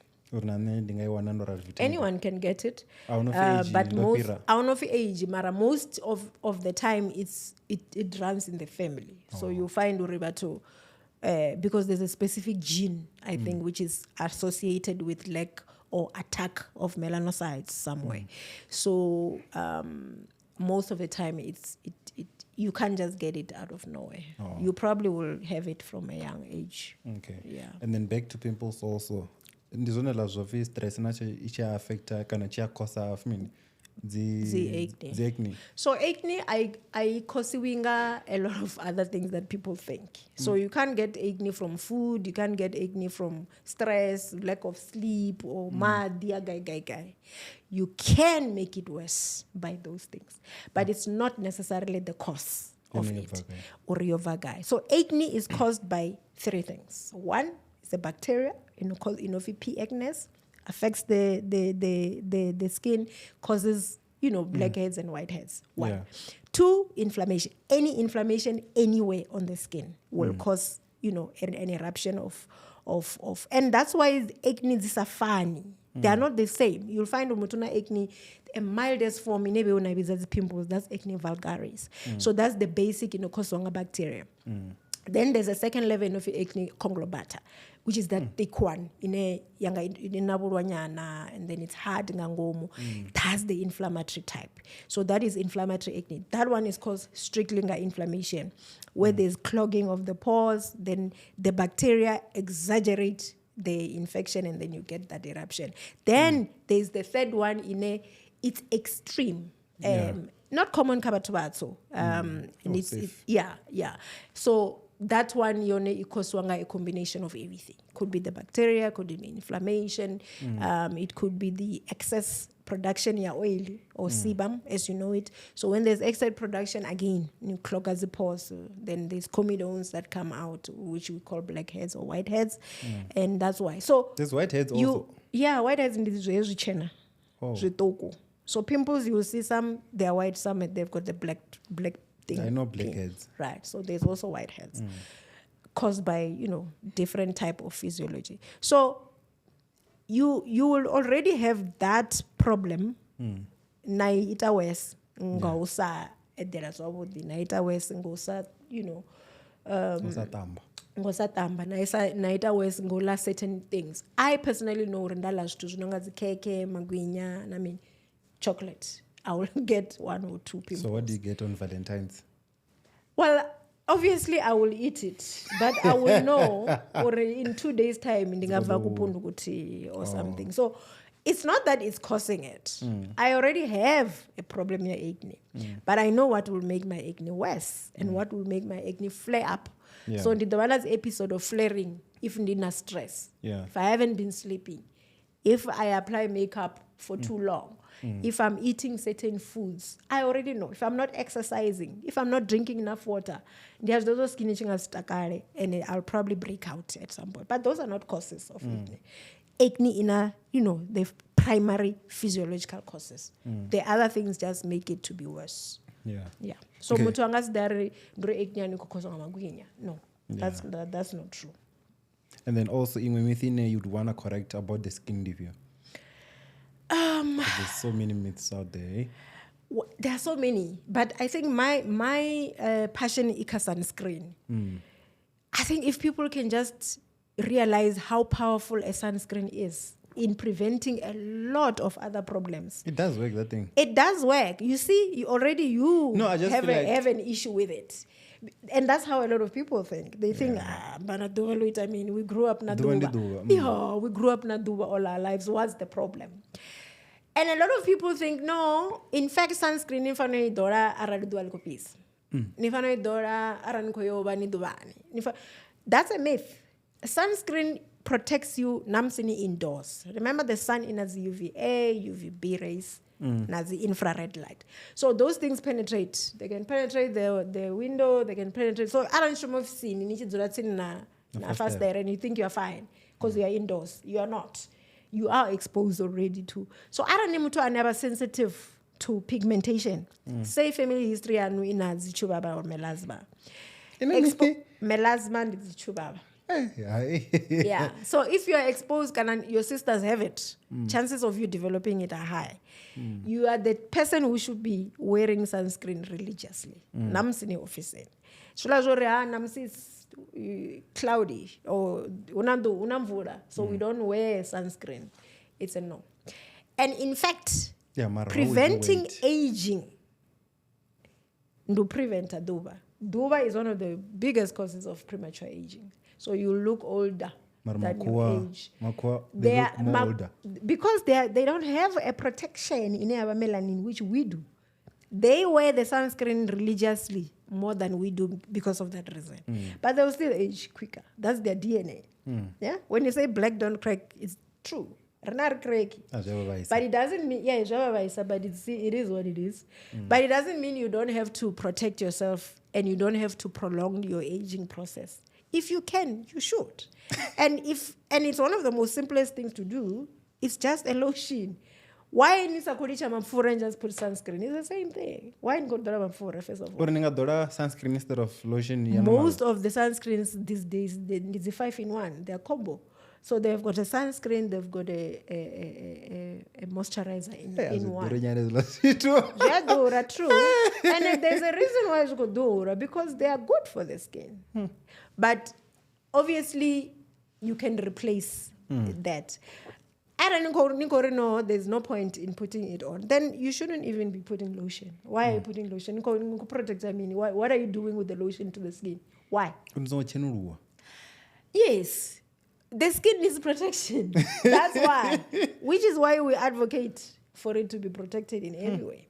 Anyone can get it, but most age, mara most of the time it runs in the family. So you find uribato because there's a specific gene, I think, which is associated with lack or attack of melanocytes somewhere. So most of the time you can't just get it out of nowhere. You probably will have it from a young age. Okay. Yeah. And then back to pimples also. Ndizone la zvofi stress nacho icha affecta kana chia kosa the acne. So acne I causiwinga a lot of other things that people think. So you can't get acne from food, you can't get acne from stress, lack of sleep, or guy. You can make it worse by those things, but it's not necessarily the cause of it or your vagai. So acne is caused by 3 things. One is the bacteria, called P. acnes, affects the skin, causes blackheads and whiteheads. 1. Yeah. 2, inflammation. Any inflammation anywhere on the skin will cause an eruption of and that's why acne is funny. They are not the same. You'll find umutuna acne, a mildest form in every pimples, that's acne vulgaris. So that's the basic causing bacteria. Then there's a second level of acne conglobata, which is that thick one in a younger and then it's hard ngangomu. That's the inflammatory type. So that is inflammatory acne. That one is called strictly inflammation, where there's clogging of the pores, then the bacteria exaggerate the infection and then you get that eruption. Then there's the third one it's extreme. Not common kabatubatso. And it's So that one equals a combination of everything. Could be the bacteria, could be inflammation, it could be the excess production of oil or sebum, as you know it. So when there's excess production, again, you clog the pores. Then there's comedones that come out, which we call blackheads or whiteheads, and that's why. So there's whiteheads also. Yeah, whiteheads in this chena. So pimples, you will see some they're white, some they've got the black thing. I know blackheads. Right. So there's also whiteheads caused by different type of physiology. So you will already have that problem. Naita west ngosa ederasobudi naita west ngosa ngosatamba naita west ngola certain things. I personally know rendala zwinonga zikeke magwinya chocolate. I will get 1 or 2 pimples. So what do you get on Valentine's? Well, obviously I will eat it, but I will know or in 2 days' time or something. So it's not that it's causing it. I already have a problem with acne, but I know what will make my acne worse and what will make my acne flare up. Yeah. So in the last episode of flaring, if in stress, if I haven't been sleeping, if I apply makeup for too long, if I'm eating certain foods, I already know. If I'm not exercising, if I'm not drinking enough water, there's those skin itching and I'll probably break out at some point. But those are not causes of acne. Acne in the primary physiological causes. The other things just make it to be worse. Yeah. So mutu angasidari ndure acne ani kukosa magwinya. No, that's not true. And then also in within you'd want to correct about the skin review. There's so many myths out there. There are so many, but I think my passion is sunscreen. I think if people can just realize how powerful a sunscreen is in preventing a lot of other problems. It does work, that thing. It does work. You see, have an issue with it. And that's how a lot of people think. They think, we grew up Naduba. Yeah, we grew up Naduba all our lives. What's the problem? And a lot of people think, no, in fact, sunscreen nifano idora aradual copies. Nifano idora arankoyoba ni dubani. That's a myth. Sunscreen protects you namsini indoors. Remember the sun in as UVA, UVB rays, as the infrared light. So those things penetrate. They can penetrate the window, they can penetrate. So I don't show seen na fast there and you think you're fine because you are indoors. You are not. You are exposed already to. So I don't know, are never sensitive to pigmentation. Say family history and we na zichubaba or melasma. Melasma and zichubaba. Yeah. So if you are exposed and your sisters have it, chances of you developing it are high. You are the person who should be wearing sunscreen religiously. Namsini office. Namsi is cloudy or unamvura, so we don't wear sunscreen. It's a no. And in fact, preventing aging. Do prevent Duba. Duba is one of the biggest causes of premature aging. So you look older than your age. They look more older. Because they don't have a protection in our melanin, which we do. They wear the sunscreen religiously more than we do because of that reason. But they will still age quicker. That's their DNA. Yeah. When you say black don't crack, it's true. But it doesn't mean, but it is what it is. But it doesn't mean you don't have to protect yourself and you don't have to prolong your aging process. If you can, you should. And it's one of the most simplest things to do. It's just a lotion. Why in Nisakuricha Mamfura and just put sunscreen? It's the same thing. Why in Godora Mamfura, first of all? Sunscreen instead of lotion. Most of the sunscreens these days, it's a 5-in-1. They're combo. So they've got a sunscreen, they've got a moisturizer in one. True. And there's a reason why it's called Dora, because they are good for the skin. But obviously, you can replace that. There's no point in putting it on. Then you shouldn't even be putting lotion. Why are you putting lotion? What are you doing with the lotion to the skin? Why? Yes. The skin needs protection. That's why. Which is why we advocate for it to be protected in every way.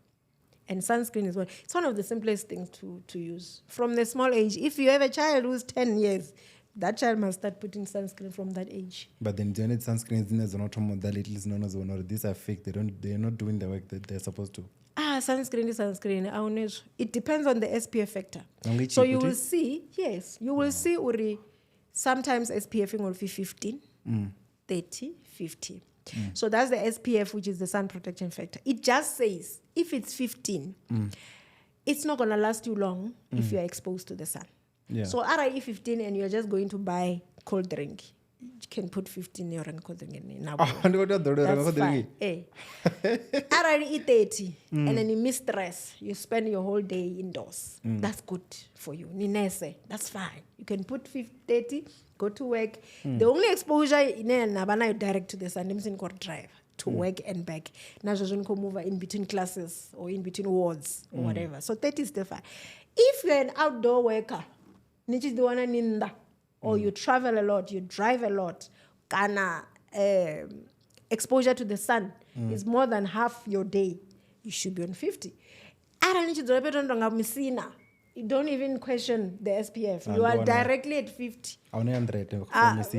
And sunscreen is it's one of the simplest things to use. From the small age, if you have a child who's 10 years, that child must start putting sunscreen from that age. But then the sunscreen is not modalities. These are fake. They're not doing the work that they're supposed to. Sunscreen is sunscreen. It depends on the SPF factor. So you will see, Uri, sometimes SPF will be 15, 30, 50. So that's the SPF, which is the sun protection factor. It just says if it's 15, it's not going to last you long if you're exposed to the sun. Yeah. So RIE 15 and you're just going to buy cold drink, you can put 15 in cold drink in now. That's fine. RIE 30 and then you miss stress. You spend your whole day indoors. That's good for you. Ninese, that's fine. You can put 30, go to work. The only exposure in Nabana direct to the sun, you can drive to work and back. Now you can move in between classes or in between wards or whatever. So 30 is still fine. If you're an outdoor worker, or you travel a lot, you drive a lot, exposure to the sun is more than half your day, you should be on 50. You don't even question the SPF. You are directly at 50.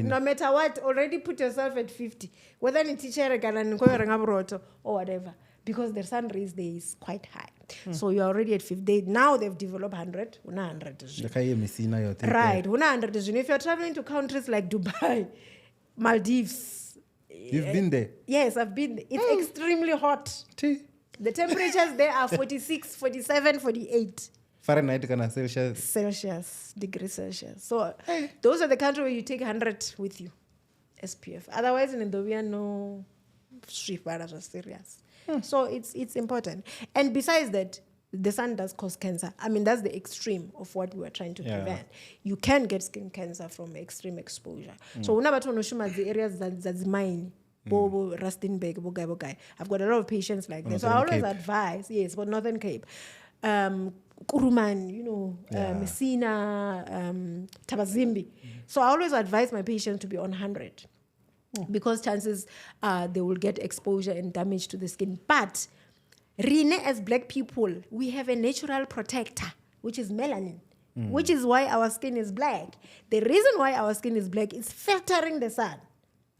No matter what, already put yourself at 50. Whether it's teacher or whatever. Because the sun rays there is quite high. So you're already at 50. Now they've developed 100. 100. Right. 100. If you're traveling to countries like Dubai, Maldives. You've been there? Yes, I've been there. It's extremely hot. The temperatures there are 46, 47, 48. Fahrenheit Celsius. Degrees Celsius. So those are the countries where you take 100 with you. SPF. Otherwise, in Indonesia, no street bars are serious. So it's important. And besides that, the sun does cause cancer. I mean, that's the extreme of what we are trying to prevent. You can get skin cancer from extreme exposure. So when the areas that's mine, Bobo, Rustenburg, Bogai. I've got a lot of patients like that. So I always advise, for Northern Cape. Kuruman, Messina, Tabazimbi. So I always advise my patients to be on 100. Because chances they will get exposure and damage to the skin. But Rene, as black people, we have a natural protector, which is melanin, which is why our skin is black. The reason why our skin is black is filtering the sun,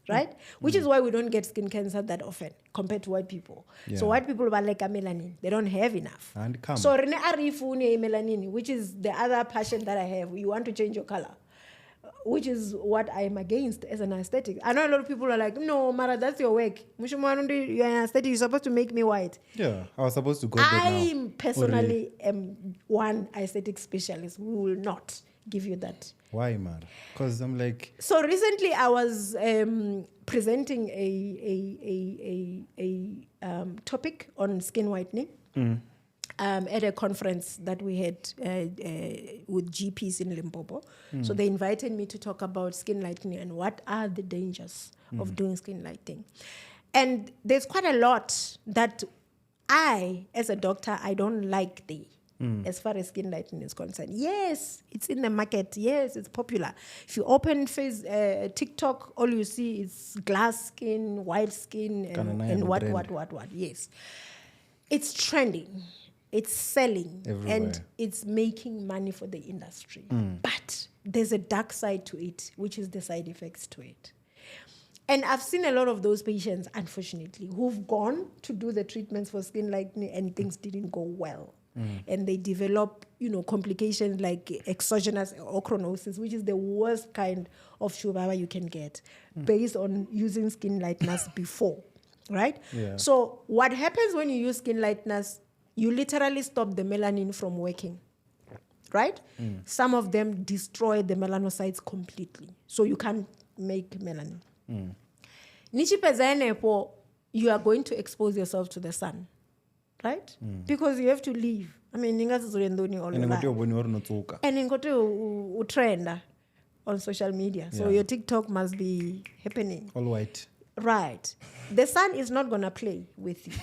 right? Which is why we don't get skin cancer that often compared to white people. So white people are like a melanin. They don't have enough. So Rene Arifuni melanin, which is the other passion that I have. You want to change your color. Which is what I am against as an aesthetic. I know a lot of people are like, no, Mara, that's your work. You're an aesthetic, you're supposed to make me white. Yeah, I was supposed to go there now. I personally am one aesthetic specialist who will not give you that Why, Mara? Because I'm like... So recently I was presenting a topic on skin whitening at a conference that we had with GPs in Limpopo. So they invited me to talk about skin lightening and what are the dangers of doing skin lightening. And there's quite a lot that I, as a doctor, I don't like as far as skin lightening is concerned. Yes, it's in the market. Yes, it's popular. If you open TikTok, all you see is glass skin, white skin, and what. Yes. It's trending. It's selling. Everywhere. And it's making money for the industry. But there's a dark side to it, which is the side effects to it. And I've seen a lot of those patients, unfortunately, who've gone to do the treatments for skin lightening and things didn't go well. And they develop, complications like exogenous ochronosis, which is the worst kind of shubaba you can get based on using skin lighteners before, right? Yeah. So what happens when you use skin lighteners, you literally stop the melanin from working, right? Some of them destroy the melanocytes completely. So you can't make melanin. Nichipeza you are going to expose yourself to the sun. Right? Because you have to leave. I mean, and you go to trend on social media. So your TikTok must be happening. All white. Right. The sun is not going to play with you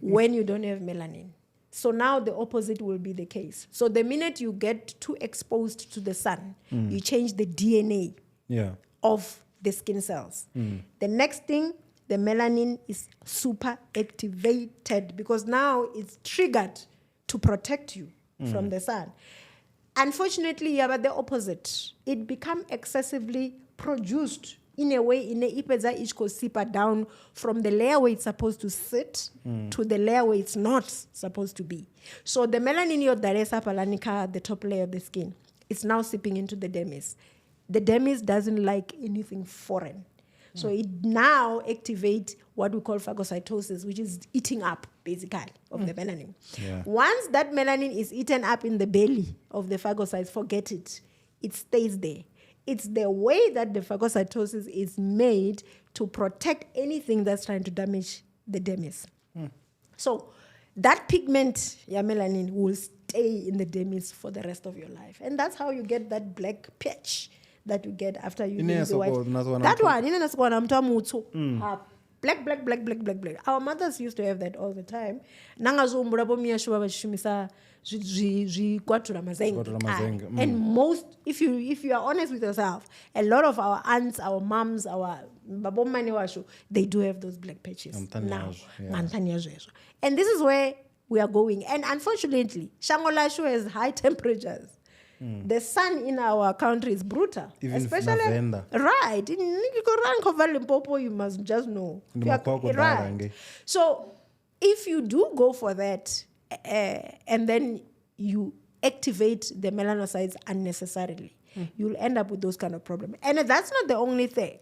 when you don't have melanin. So now the opposite will be the case. So the minute you get too exposed to the sun, you change the DNA of the skin cells. The next thing, the melanin is super activated because now it's triggered to protect you from the sun. Unfortunately, you have the opposite. It becomes excessively produced in a way, in a ipeza ichko sipa down from the layer where it's supposed to sit to the layer where it's not supposed to be. So the melanin yodaresa palanica, the top layer of the skin, it's now seeping into the dermis. The dermis doesn't like anything foreign. So it now activates what we call phagocytosis, which is eating up, basically, of the melanin. Yeah. Once that melanin is eaten up in the belly of the phagocytes, forget it. It stays there. It's the way that the phagocytosis is made to protect anything that's trying to damage the dermis. So that pigment, melanin, will stay in the dermis for the rest of your life. And that's how you get that black patch that you get after you use the white. That one, black. Our mothers used to have that all the time. And most, if you are honest with yourself, a lot of our aunts, our moms, our babomani, they do have those black patches now. And this is where we are going. And unfortunately, Shangolashu has high temperatures. The sun in our country is brutal. Even especially November. Right. In Limpopo, you must just know. Right. So if you do go for that, and then you activate the melanocytes unnecessarily, you'll end up with those kind of problems. And that's not the only thing.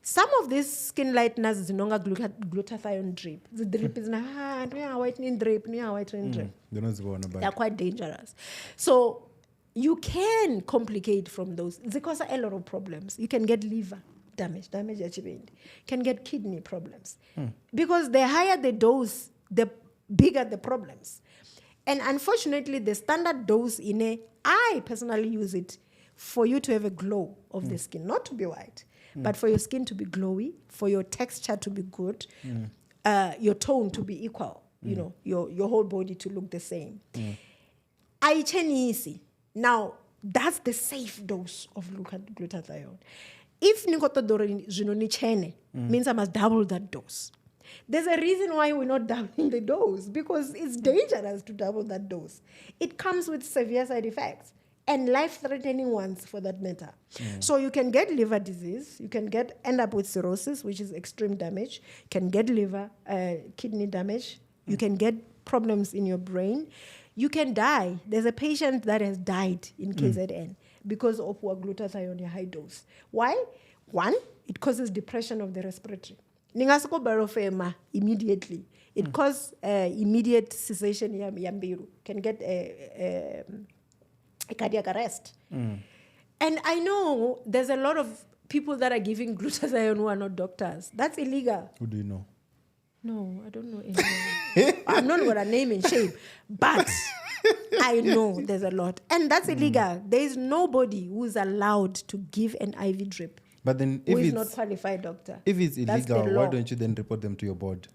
Some of these skin lighteners is no glutathione drip. The drip is whitening drip, whitening drip. They're quite dangerous. So you can complicate from those. They cause a lot of problems. You can get liver damage achievement. You can get kidney problems. Because the higher the dose, the bigger the problems. And unfortunately, the standard dose I personally use it for you to have a glow of the skin, not to be white, but for your skin to be glowy, for your texture to be good, your tone to be equal, your whole body to look the same. Easy. Now, that's the safe dose of glutathione. If means I must double that dose. There's a reason why we're not doubling the dose, because it's dangerous to double that dose. It comes with severe side effects and life-threatening ones for that matter. So you can get liver disease, you can end up with cirrhosis, which is extreme damage, you can get liver, kidney damage, you can get problems in your brain. You can die. There's a patient that has died in KZN because of glutathione high dose. Why? One, it causes depression of the respiratory. Ningasiko barofema immediately. It causes immediate cessation yambiru. Can get a cardiac arrest. And I know there's a lot of people that are giving glutathione who are not doctors. That's illegal. Who do you know? No, I don't know anyone. I'm not going to name and shame, but I know there's a lot. And that's illegal. There is nobody who's allowed to give an IV drip. But then who is not qualified doctor. If it's illegal, why don't you then report them to your board?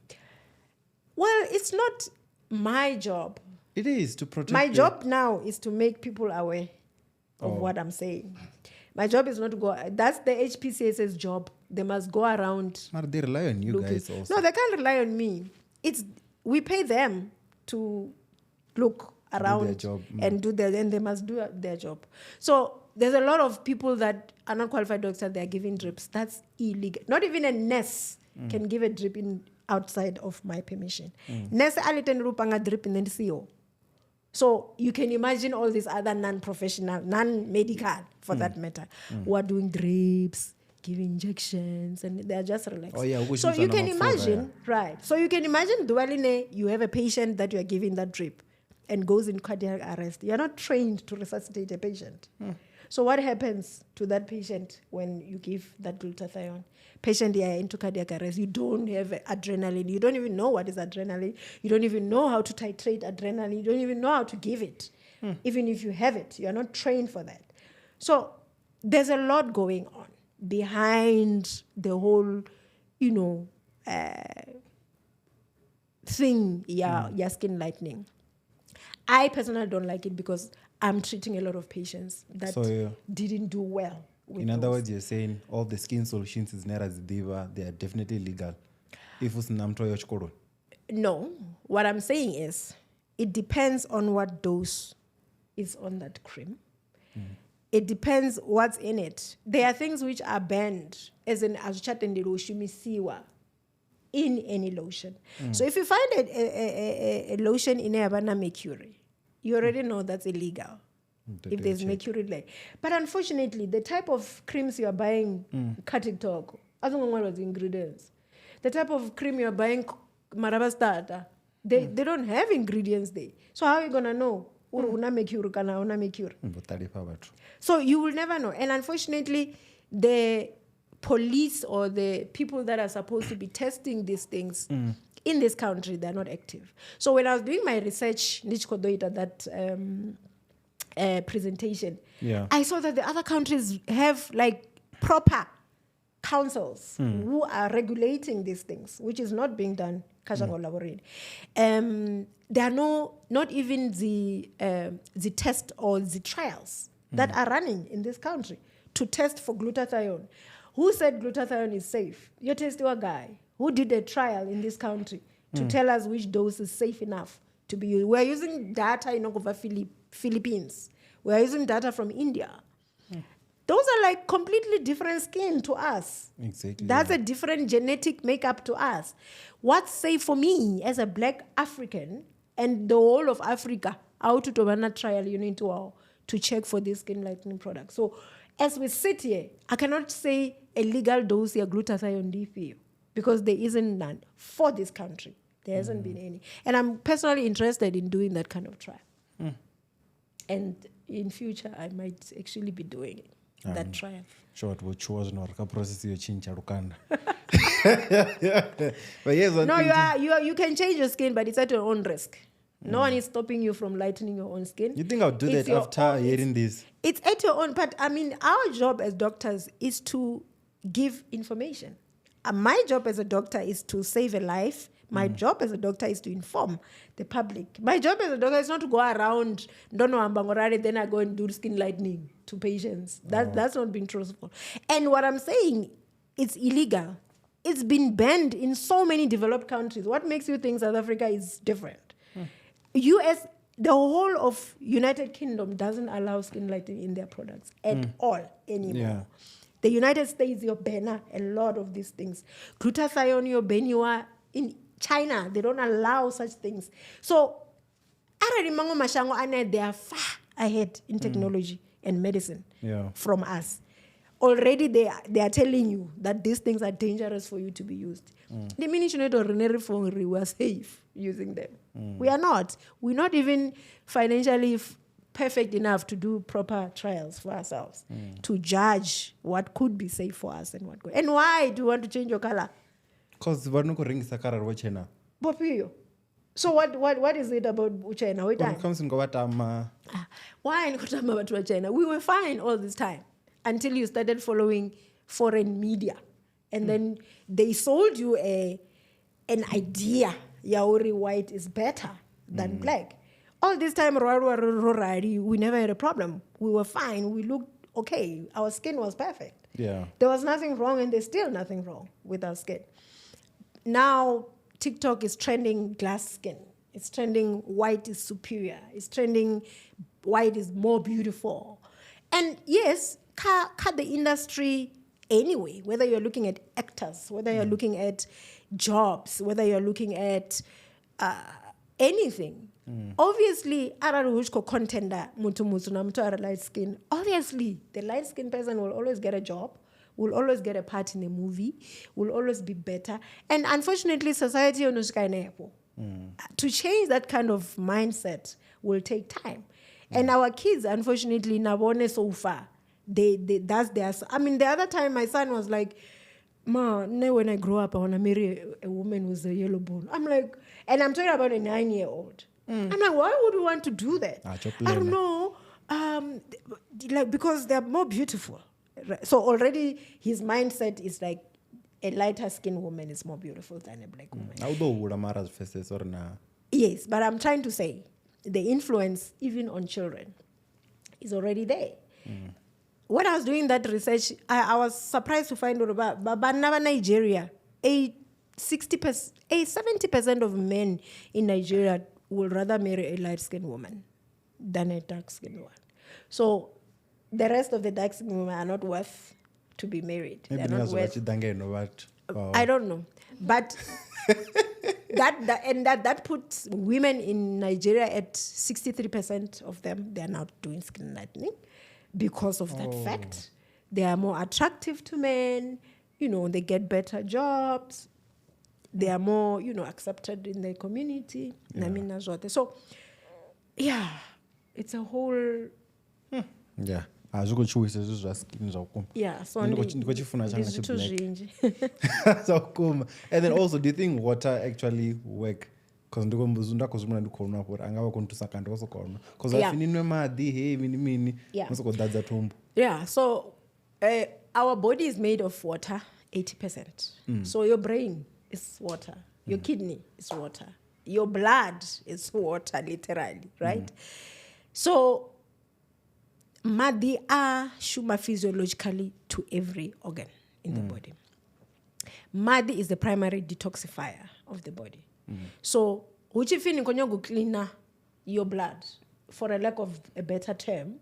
Well, it's not my job. It is to protect. My job now is to make people aware of what I'm saying. My job is not to go. That's the HPCS's job. They must go around. But they rely on you guys also. No, they can't rely on me. We pay them to look around their job. And and they must do their job. So there's a lot of people that are not qualified doctors. They are giving drips. That's illegal. Not even a nurse can give a drip outside of my permission. Nurse alitenrupanga drip in the CO. So you can imagine all these other non-professional, non-medical, for that matter, who are doing drips, giving injections, and they're just relaxed. Oh, yeah, so you can imagine, right? So you can imagine, Dualine, you have a patient that you are giving that drip and goes in cardiac arrest. You're not trained to resuscitate a patient. So what happens to that patient when you give that glutathione? Patient here into cardiac arrest, you don't have adrenaline. You don't even know what is adrenaline. You don't even know how to titrate adrenaline. You don't even know how to give it. Even if you have it, you're not trained for that. So there's a lot going on behind the whole, thing, skin lightening. I personally don't like it because I'm treating a lot of patients that didn't do well. In other words, you're saying all the skin solutions is not as diva, they are definitely legal. If it's no, what I'm saying is it depends on what dose is on that cream. It depends what's in it. There are things which are banned, as in in any lotion. So if you find a lotion in a mercury, you already know that's illegal. If there's mercury there. But unfortunately, the type of creams you are buying, cutting talk, I don't know what was the ingredients. The type of cream you are buying, marabastata, they don't have ingredients there. So how are you gonna know? So you will never know. And unfortunately, the police or the people that are supposed to be testing these things in this country, they're not active. So when I was doing my research, that presentation, I saw that the other countries have like proper councils who are regulating these things, which is not being done. There are not even the test or the trials that are running in this country to test for glutathione. Who said glutathione is safe? You test your guy who did a trial in this country to tell us which dose is safe enough to be used. We're using data in Philippines. We're using data from India. Those are like completely different skin to us. Exactly. That's a different genetic makeup to us. What's safe for me as a black African and the whole of Africa, out to Tobana trial you need to check for this skin lightening product. So as we sit here, I cannot say a legal dose of glutathione DPU because there isn't none for this country. There hasn't been any. And I'm personally interested in doing that kind of trial. And in future, I might actually be doing it. That trial. Short which was not a process you change Rukanda. But you can change your skin, but it's at your own risk. No one is stopping you from lightening your own skin. You think I'll do that after hearing this? It's at your own, but I mean, our job as doctors is to give information. My job as a doctor is to save a life. My job as a doctor is to inform the public. My job as a doctor is not to go around, then I go and do skin lightening to patients. That's not being truthful. And what I'm saying, it's illegal. It's been banned in so many developed countries. What makes you think South Africa is different? US, the whole of United Kingdom doesn't allow skin lightening in their products at all anymore. Yeah. The United States, you're banner a lot of these things. Glutathione, you're banner in China, they don't allow such things. So, they are far ahead in technology and medicine from us. Already they are telling you that these things are dangerous for you to be used. The minute we are safe using them. We are not. We're not even financially perfect enough to do proper trials for ourselves, to judge what could be safe for us and what could. And why do you want to change your color? Because vanokuringisa kara rochena. Bopiyo. So what is it about Uchina? When it comes in Govatama. Why in China? We were fine all this time until you started following foreign media. And then they sold you an idea, Yaori white is better than black. All this time, we never had a problem. We were fine. We looked okay. Our skin was perfect. Yeah. There was nothing wrong, and there's still nothing wrong with our skin. Now, TikTok is trending glass skin. It's trending white is superior. It's trending white is more beautiful. And yes, cut the industry anyway, whether you're looking at actors, whether you're looking at jobs, whether you're looking at anything. Obviously, contender light skin. Obviously, the light skin person will always get a job, will always get a part in a movie, will always be better. And unfortunately, society to change that kind of mindset will take time. And our kids, unfortunately, nabone so far. That's their. I mean, the other time my son was like, "Ma, when I grow up, I want to marry a woman with a yellow bone." I'm like, and I'm talking about a 9-year-old. I'm like, why would we want to do that? I don't know. Because they're more beautiful. So already his mindset is like a lighter skinned woman is more beautiful than a black woman. Yes, but I'm trying to say the influence even on children is already there. When I was doing that research, I was surprised to find out about Nigeria. 70% of men in Nigeria will rather marry a light-skinned woman than a dark-skinned one. So the rest of the dark-skinned women are not worth to be married. They're not worth. I don't know, but that puts women in Nigeria at 63% of them. They are now doing skin lightening because of that fact. They are more attractive to men. They get better jobs. They are more, accepted in the community. Yeah. So, yeah, it's a whole. Yeah. Yeah, so and then also, do you think water actually work? Because yeah, so our body is made of water, 80%. So your brain is water, your kidney is water, your blood is water, literally, right? So madi are shuma physiologically to every organ in the body. Madi is the primary detoxifier of the body. So, which if you clean your blood, for a lack of a better term,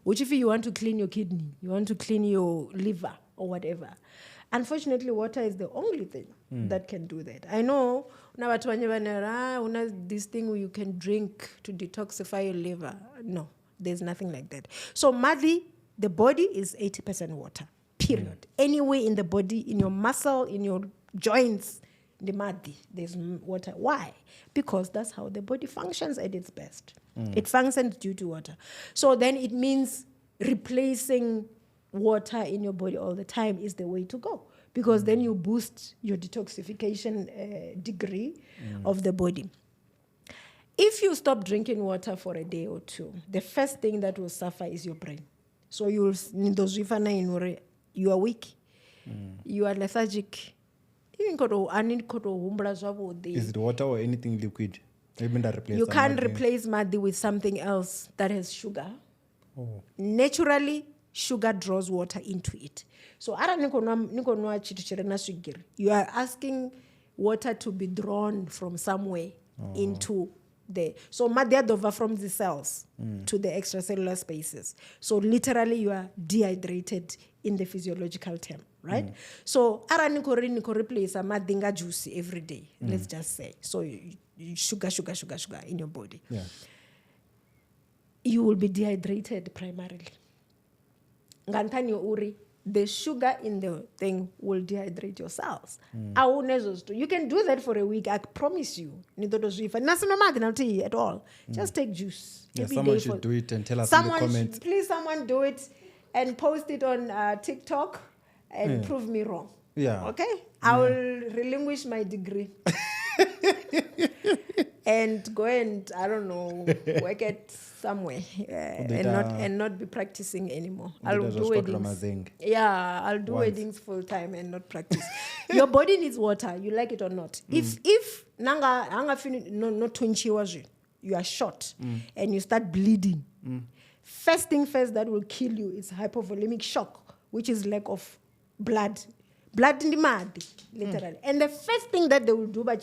which if you want to clean your kidney, you want to clean your liver or whatever. Unfortunately, water is the only thing that can do that. I know this thing where you can drink to detoxify your liver. No, there's nothing like that. So, Madi, the body is 80% water, period. Anywhere in the body, in your muscle, in your joints, the Madi, there's water. Why? Because that's how the body functions at its best. It functions due to water. So then it means replacing water in your body all the time is the way to go, because then you boost your detoxification degree of the body. If you stop drinking water for a day or two, the first thing that will suffer is your brain. So you are weak, you are lethargic. Is it water or anything liquid? You can't replace Madi with something else that has sugar. Naturally, sugar draws water into it. So you are asking water to be drawn from somewhere into the. So Madi over from the cells to the extracellular spaces. So literally, you are dehydrated in the physiological term, right? So niko replace a madinga juice every day. Let's just say. So you sugar in your body. Yeah. You will be dehydrated primarily. Ngantanyo uri the sugar in the thing will dehydrate your cells. You can do that for a week, I promise you. At all. Just take juice. Yeah, every someone day should do it and tell us in the comments. Please, someone do it and post it on TikTok and prove me wrong. Yeah. Okay? I will relinquish my degree. And go and, I don't know, work at somewhere and not be practicing anymore. I'll do weddings. Yeah, I'll do weddings full time and not practice. Your body needs water, you like it or not. If nanga no 20 was you are short and you start bleeding. First thing first that will kill you is hypovolemic shock, which is lack of blood. Blood in the mud, literally. And the first thing that they will do, they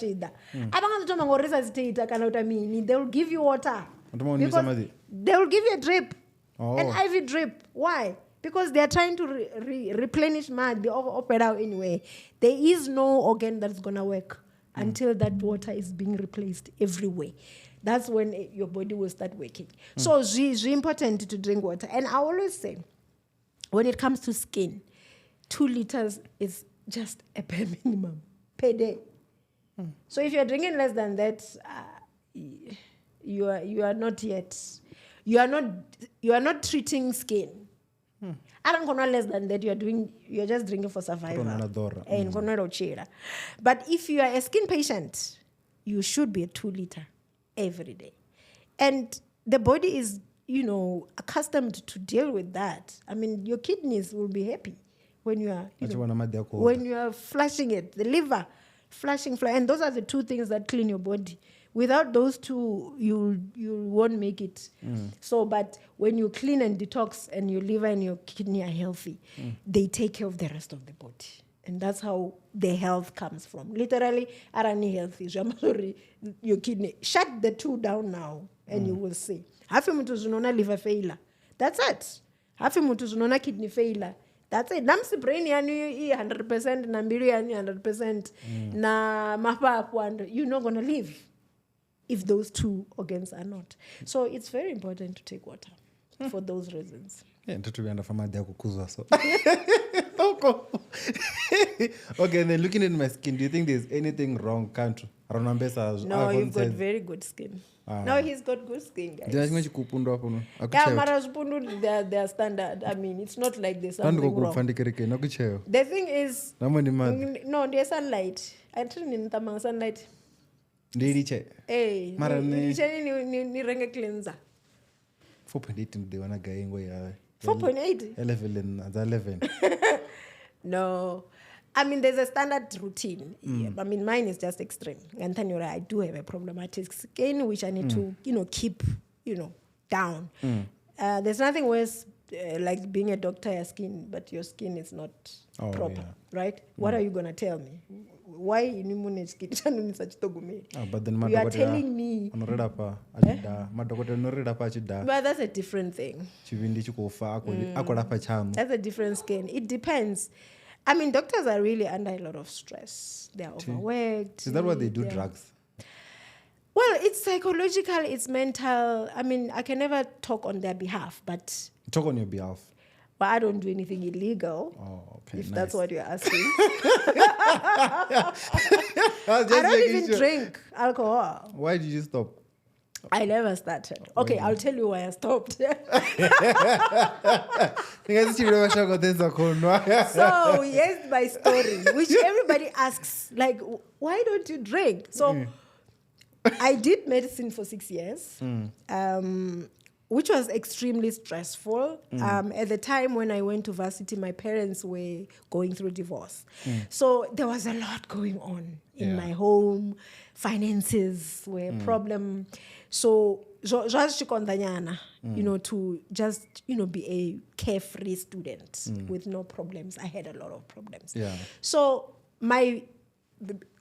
will give you water. Because they will give you a drip, an IV drip. Why? Because they are trying to replenish mud, the opera anyway. There is no organ that's going to work until that water is being replaced everywhere. That's when your body will start working. So it's important to drink water. And I always say, when it comes to skin, 2 liters is just a bare minimum per day. So if you're drinking less than that, you are not yet. You are not treating skin. I don't know less than that. You're just drinking for survival. But if you are a skin patient, you should be a 2 liter every day. And the body is, accustomed to deal with that. I mean, your kidneys will be happy when you are flushing it, the liver, flushing, and those are the 2 things that clean your body. Without those 2, you won't make it. So, but when you clean and detox and your liver and your kidney are healthy, they take care of the rest of the body. And that's how the health comes from. Literally, arani healthy. Your kidney. Shut the 2 down now, and you will see. Half a mutu liver failure. That's it. Half a mutu kidney failure. That's it. Namsi brain yani 100%, nambiri yani 100%, na mapapu, you're not going to live if those 2 organs are not. So it's very important to take water for those reasons. Okay, and then looking at my skin, do you think there's anything wrong? No, you've got very good skin. No, he's got good skin, guys. They are standard. I mean, it's not like there's something wrong. The thing is, no, there's sunlight. I turn in the sunlight. Hey, ni renge cleanser. 4.8 they wanna guy 4.8? 11. No. I mean, there's a standard routine. I mean, mine is just extreme. And then I do have a problematic skin, which I need to, keep, down. There's nothing worse like being a doctor, but your skin is not proper, right? What are you going to tell me? Why you skin? But then you are telling me. But that's a different thing. That's a different skin. It depends. I mean, doctors are really under a lot of stress. They're overworked. Is that why they do drugs? Well, it's psychological, it's mental. I mean, I can never talk on their behalf, but... Talk on your behalf? But I don't do anything illegal. Oh, okay, if nice. That's what you're asking. I don't even drink alcohol. Why did you stop? I never started. Okay, I'll tell you why I stopped. So, here's my story, which everybody asks, like, why don't you drink? So, I did medicine for 6 years, which was extremely stressful. At the time when I went to varsity, my parents were going through divorce. So, there was a lot going on in my home. Finances were a problem. So, just to just, be a carefree student with no problems. I had a lot of problems. Yeah. So, my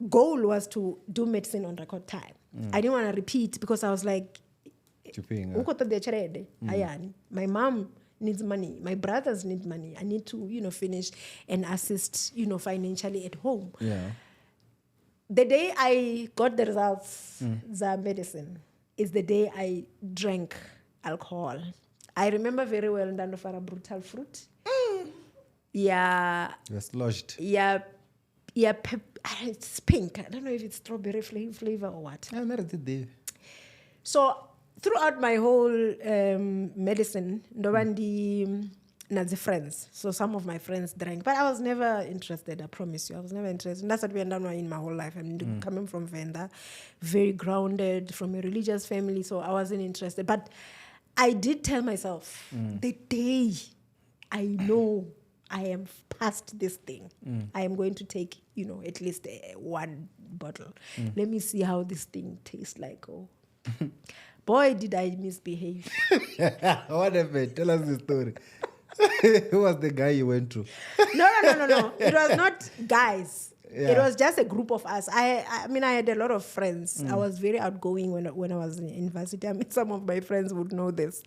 goal was to do medicine on record time. I didn't want to repeat because I was like, my mom needs money. My brothers need money. I need to, finish and assist, financially at home. Yeah. The day I got the results, the medicine, is the day I drank alcohol. I remember very well Ndandofara brutal fruit. Yeah. You were sloshed. Yeah. It's pink. I don't know if it's strawberry flavor or what. Yeah, never did they. So throughout my whole medicine, the friends. So some of my friends drank, but I was never interested. I promise you, I was never interested. And that's what we ended up in my whole life. I'm coming from Venda, very grounded, from a religious family, so I wasn't interested. But I did tell myself, the day I know I am past this thing, I am going to take, at least one bottle. Let me see how this thing tastes like. Oh. Boy, did I misbehave. What happened? Tell us the story. Who was the guy you went to? No. It was not guys. Yeah. It was just a group of us. I mean, I had a lot of friends. I was very outgoing when I was in university. I mean, some of my friends would know this.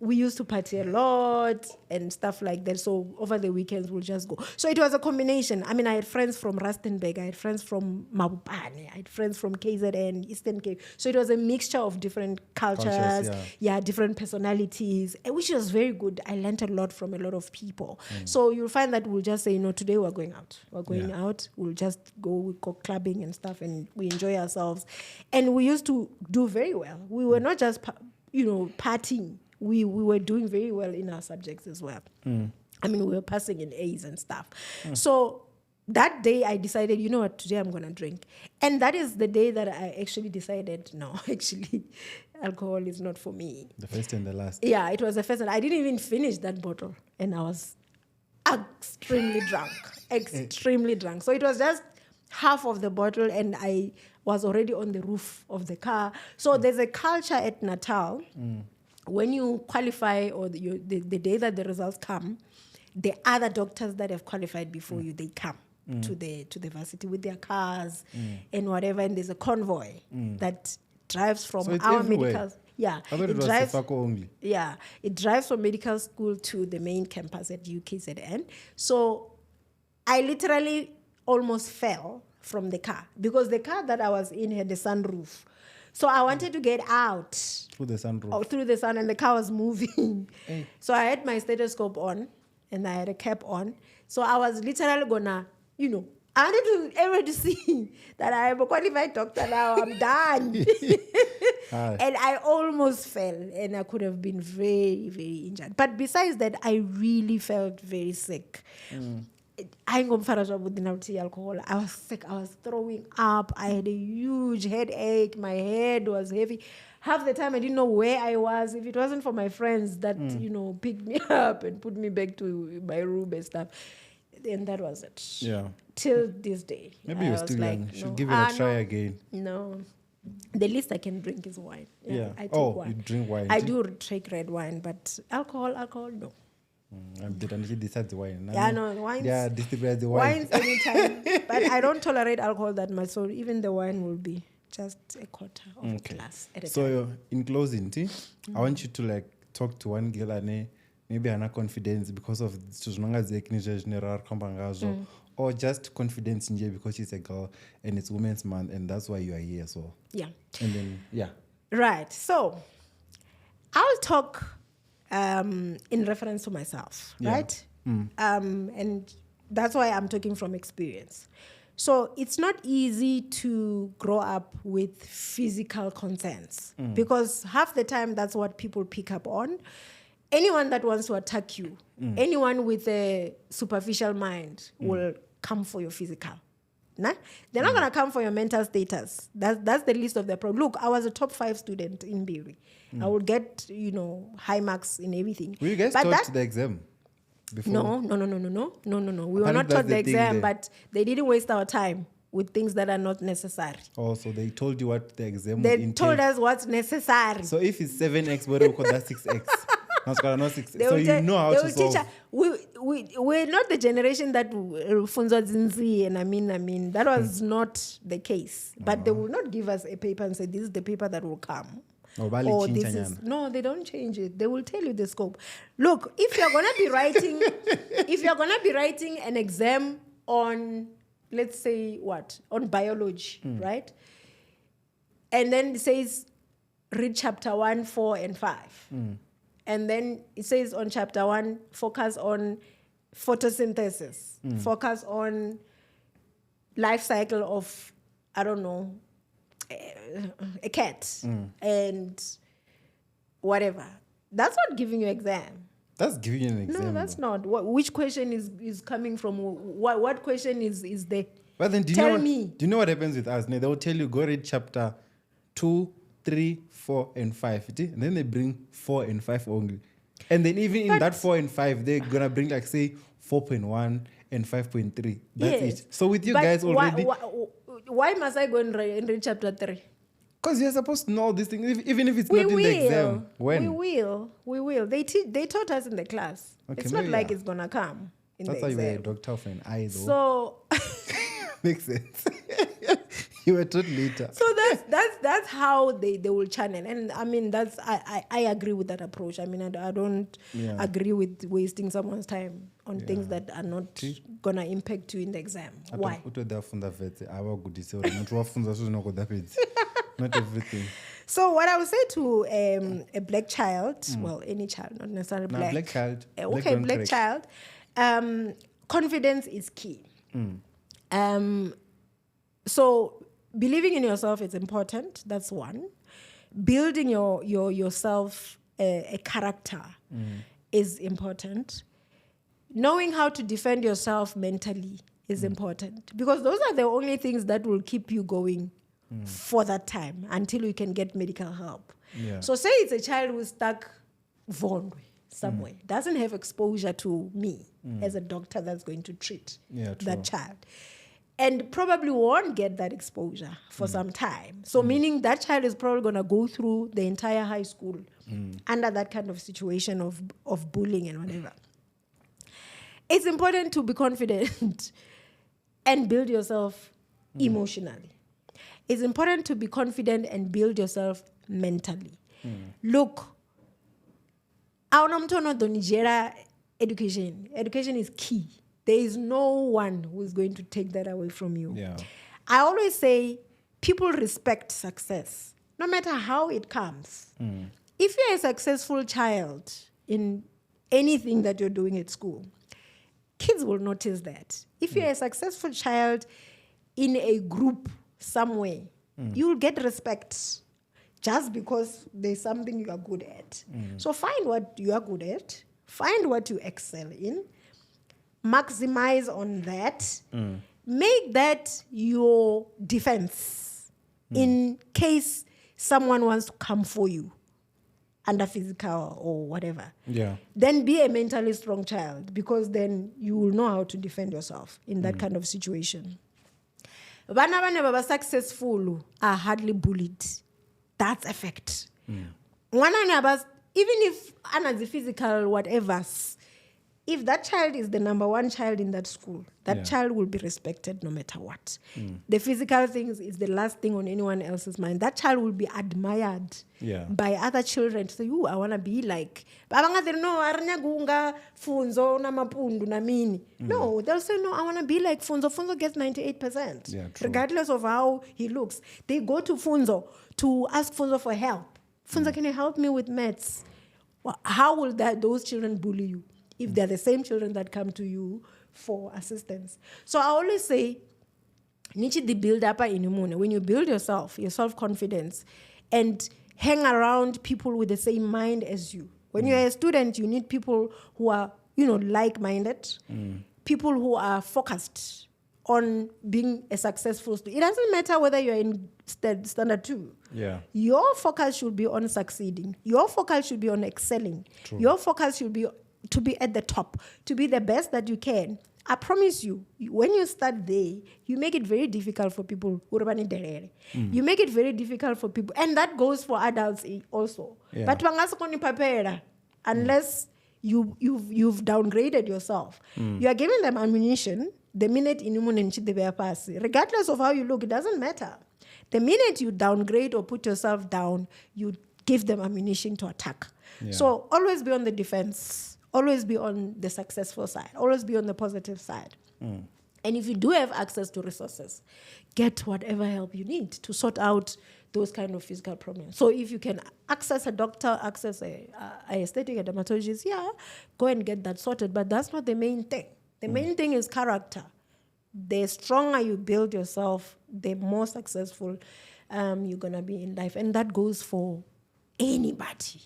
We used to party a lot and stuff like that. So over the weekends, we'll just go. So it was a combination. I mean, I had friends from Rustenburg. I had friends from Mabupane. I had friends from KZN, Eastern Cape. So it was a mixture of different cultures, different personalities, which was very good. I learned a lot from a lot of people. So you'll find that we'll just say, today we're going out. We're going out. We'll just go clubbing and stuff, and we enjoy ourselves. And we used to do very well. We were not just, partying. We were doing very well in our subjects as well. I mean, we were passing in A's and stuff. So that day I decided, you know what, today I'm going to drink. And that is the day that I actually decided, no, actually, alcohol is not for me. The first and the last. Yeah, it was the first. And I didn't even finish that bottle. And I was extremely drunk. Extremely drunk. So it was just half of the bottle, and I was already on the roof of the car. So there's a culture at Natal. When you qualify, or the day that the results come, the other doctors that have qualified before you, they come to the varsity with their cars and whatever, and there's a convoy that drives from our everywhere. medical. Yeah, I thought it was Sefako only. Yeah, it drives from medical school to the main campus at UKZN. So I literally almost fell from the car because the car that I was in had a sunroof. So I wanted to get out. Through the sunroof. Through the sun, and the car was moving. So I had my stethoscope on, and I had a cap on. So I was literally gonna, I wanted everyone to see that I am a qualified doctor now. I'm done. And I almost fell, and I could have been very, very injured. But besides that, I really felt very sick. I ain't gonna finish up with the alcohol. I was sick. I was throwing up. I had a huge headache. My head was heavy. Half the time I didn't know where I was. If it wasn't for my friends that picked me up and put me back to my room and stuff, and that was it. Yeah. Till this day. Maybe you're still young. Should give it a try again. No. The least I can drink is wine. Yeah. I take wine. You drink wine. I do take red wine, but alcohol, no. He decides the wine. Wines. Yeah, distribute the wine. Wines anytime. But I don't tolerate alcohol that much, so even the wine will be just a quarter of a glass at a time. So in closing, I want you to talk to one girl and maybe ana confidence because of or just confidence in her because she's a girl and it's Women's Month and that's why you are here. So yeah. And then Right. So I'll talk in reference to myself, right? And that's why I'm talking from experience. So it's not easy to grow up with physical concerns because half the time that's what people pick up on. Anyone that wants to attack you, anyone with a superficial mind will come for your physical. Nah? They're not going to come for your mental status. That's the least of their problem. Look, I was a top 5 student in Biri. I would get, high marks in everything. Were you guys taught the exam before? No. We were not taught the exam, but they didn't waste our time with things that are not necessary. Oh, so they told you what the exam They would entail. told us what's necessary. So if it's 7x, what do we call that 6x? Not 6x. So you know how to solve. We're not the generation that funza zinzi, and I mean that was not the case. But they will not give us a paper and say this is the paper that will come. Or this is, no, they don't change it. They will tell you the scope. Look, if you're gonna be writing an exam on, let's say on biology, right? And then it says read chapter 1, 4, and 5. And then it says on chapter 1, focus on photosynthesis, focus on life cycle of, I don't know, a cat and whatever. That's not giving you exam. That's giving you an exam. No, that's not. Which question is coming from? What question is there? But then do you know what happens with us? They will tell you, go read chapter 2, 3, 4, and 5. And then they bring 4 and 5 only. And then even in that 4 and 5, they're going to bring like, say, 4.1 and 5.3. That's it. So with you guys already... Why must I go and read chapter 3? Because you're supposed to know all these things, even if it's not in the exam. When? We will. They taught us in the class. Okay, it's not like it's going to come in the exam. That's why you were a doctor of an eye, though. So... Makes sense. You were taught later. So that's how they will channel. And I mean, I agree with that approach. I mean, I don't agree with wasting someone's time on things that are not going to impact you in the exam. Why? Not everything. So what I would say to a black child, well, any child, not necessarily black. Black child. Black child. Confidence is key. So believing in yourself is important. That's one. Building yourself a character is important. Knowing how to defend yourself mentally is important, because those are the only things that will keep you going for that time until you can get medical help. Yeah. So say it's a child who's stuck Vondwe somewhere, doesn't have exposure to me as a doctor that's going to treat that child, and probably won't get that exposure for some time. So meaning that child is probably going to go through the entire high school under that kind of situation of bullying and whatever. It's important to be confident and build yourself emotionally. It's important to be confident and build yourself mentally. Look, education. Education is key. There is no one who is going to take that away from you. Yeah. I always say people respect success, no matter how it comes. If you're a successful child in anything that you're doing at school, kids will notice that. If you're a successful child in a group somewhere, you'll get respect just because there's something you are good at. So find what you are good at, find what you excel in, maximize on that, make that your defense in case someone wants to come for you under physical or whatever. Yeah. Then be a mentally strong child, because then you will know how to defend yourself in that kind of situation. Vana successful are hardly bullied. That's a fact. Even if the physical whatever, if that child is the number one child in that school, that child will be respected no matter what. The physical things is the last thing on anyone else's mind. That child will be admired by other children. So I want to be like, no, they'll say, no, I want to be like Funzo. Funzo gets 98%, regardless of how he looks. They go to Funzo to ask Funzo for help. Funzo, can you help me with maths? Well, how will those children bully you if they're the same children that come to you for assistance? So I always say, the build up when you build yourself, your self-confidence, and hang around people with the same mind as you. When you're a student, you need people who are, like-minded, people who are focused on being a successful student. It doesn't matter whether you're in standard 2. Yeah. Your focus should be on succeeding. Your focus should be on excelling. True. Your focus should be to be at the top, to be the best that you can. I promise you, when you start there, you make it very difficult for people. You make it very difficult for people. And that goes for adults also. Yeah. But unless you've downgraded yourself, you are giving them ammunition the minute regardless of how you look, it doesn't matter. The minute you downgrade or put yourself down, you give them ammunition to attack. Yeah. So always be on the defense. Always be on the successful side. Always be on the positive side. And if you do have access to resources, get whatever help you need to sort out those kind of physical problems. So if you can access a doctor, access a aesthetic, a dermatologist, go and get that sorted. But that's not the main thing. The main thing is character. The stronger you build yourself, the more successful you're going to be in life. And that goes for anybody,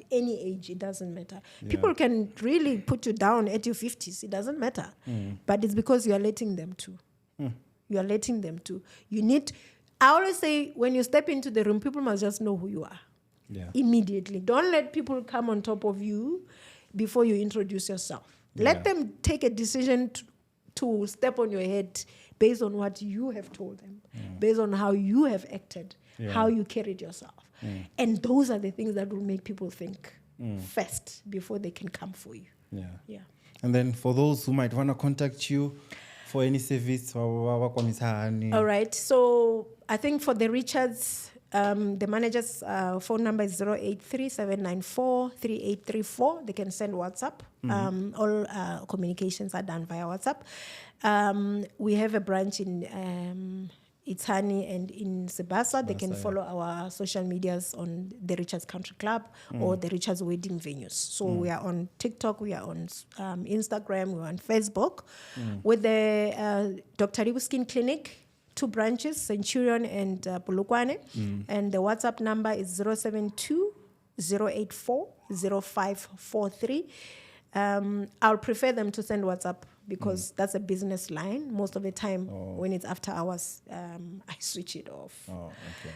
any age, it doesn't matter. People can really put you down at your 50s, it doesn't matter. But it's because you are letting them to. You are letting them to. I always say, when you step into the room, people must just know who you are. Immediately. Don't let people come on top of you before you introduce yourself. Let them take a decision to step on your head based on what you have told them, based on how you have acted, how you carried yourself. And those are the things that will make people think first before they can come for you. And then for those who might want to contact you for any service, all right. So I think for the Richards, the manager's phone number is 083-794-3834. They can send WhatsApp. All communications are done via WhatsApp. We have a branch in Itsani and in Sebasa. They can follow our social medias on the Richards Country Club or the Richards Wedding Venues. So we are on TikTok, we are on Instagram, we are on Facebook. With the Dr Livhu Skin Clinic, 2 branches, Centurion and Polokwane. And the WhatsApp number is 072-084-0543. I'll prefer them to send WhatsApp because that's a business line. Most of the time, when it's after hours, I switch it off.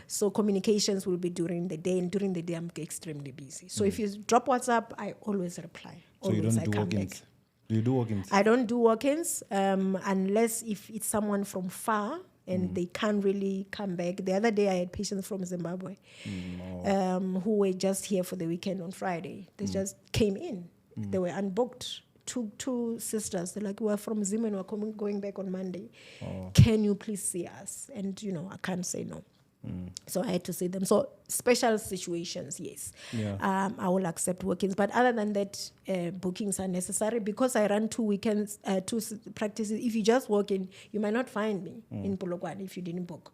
So communications will be during the day, and during the day, I'm extremely busy. So if you drop WhatsApp, I always reply. So you don't do walk-ins? Do you do walk-ins? I don't do walk-ins unless if it's someone from far and they can't really come back. The other day, I had patients from Zimbabwe who were just here for the weekend on Friday. They just came in. They were unbooked. Two sisters, they're like, we're from Zim and we're going back on Monday. Can you please see us? And, I can't say no. So I had to see them. So special situations, yes. I will accept workings. But other than that, bookings are necessary because I run 2 weekends, 2 practices. If you just walk in, you might not find me in Polokwane if you didn't book.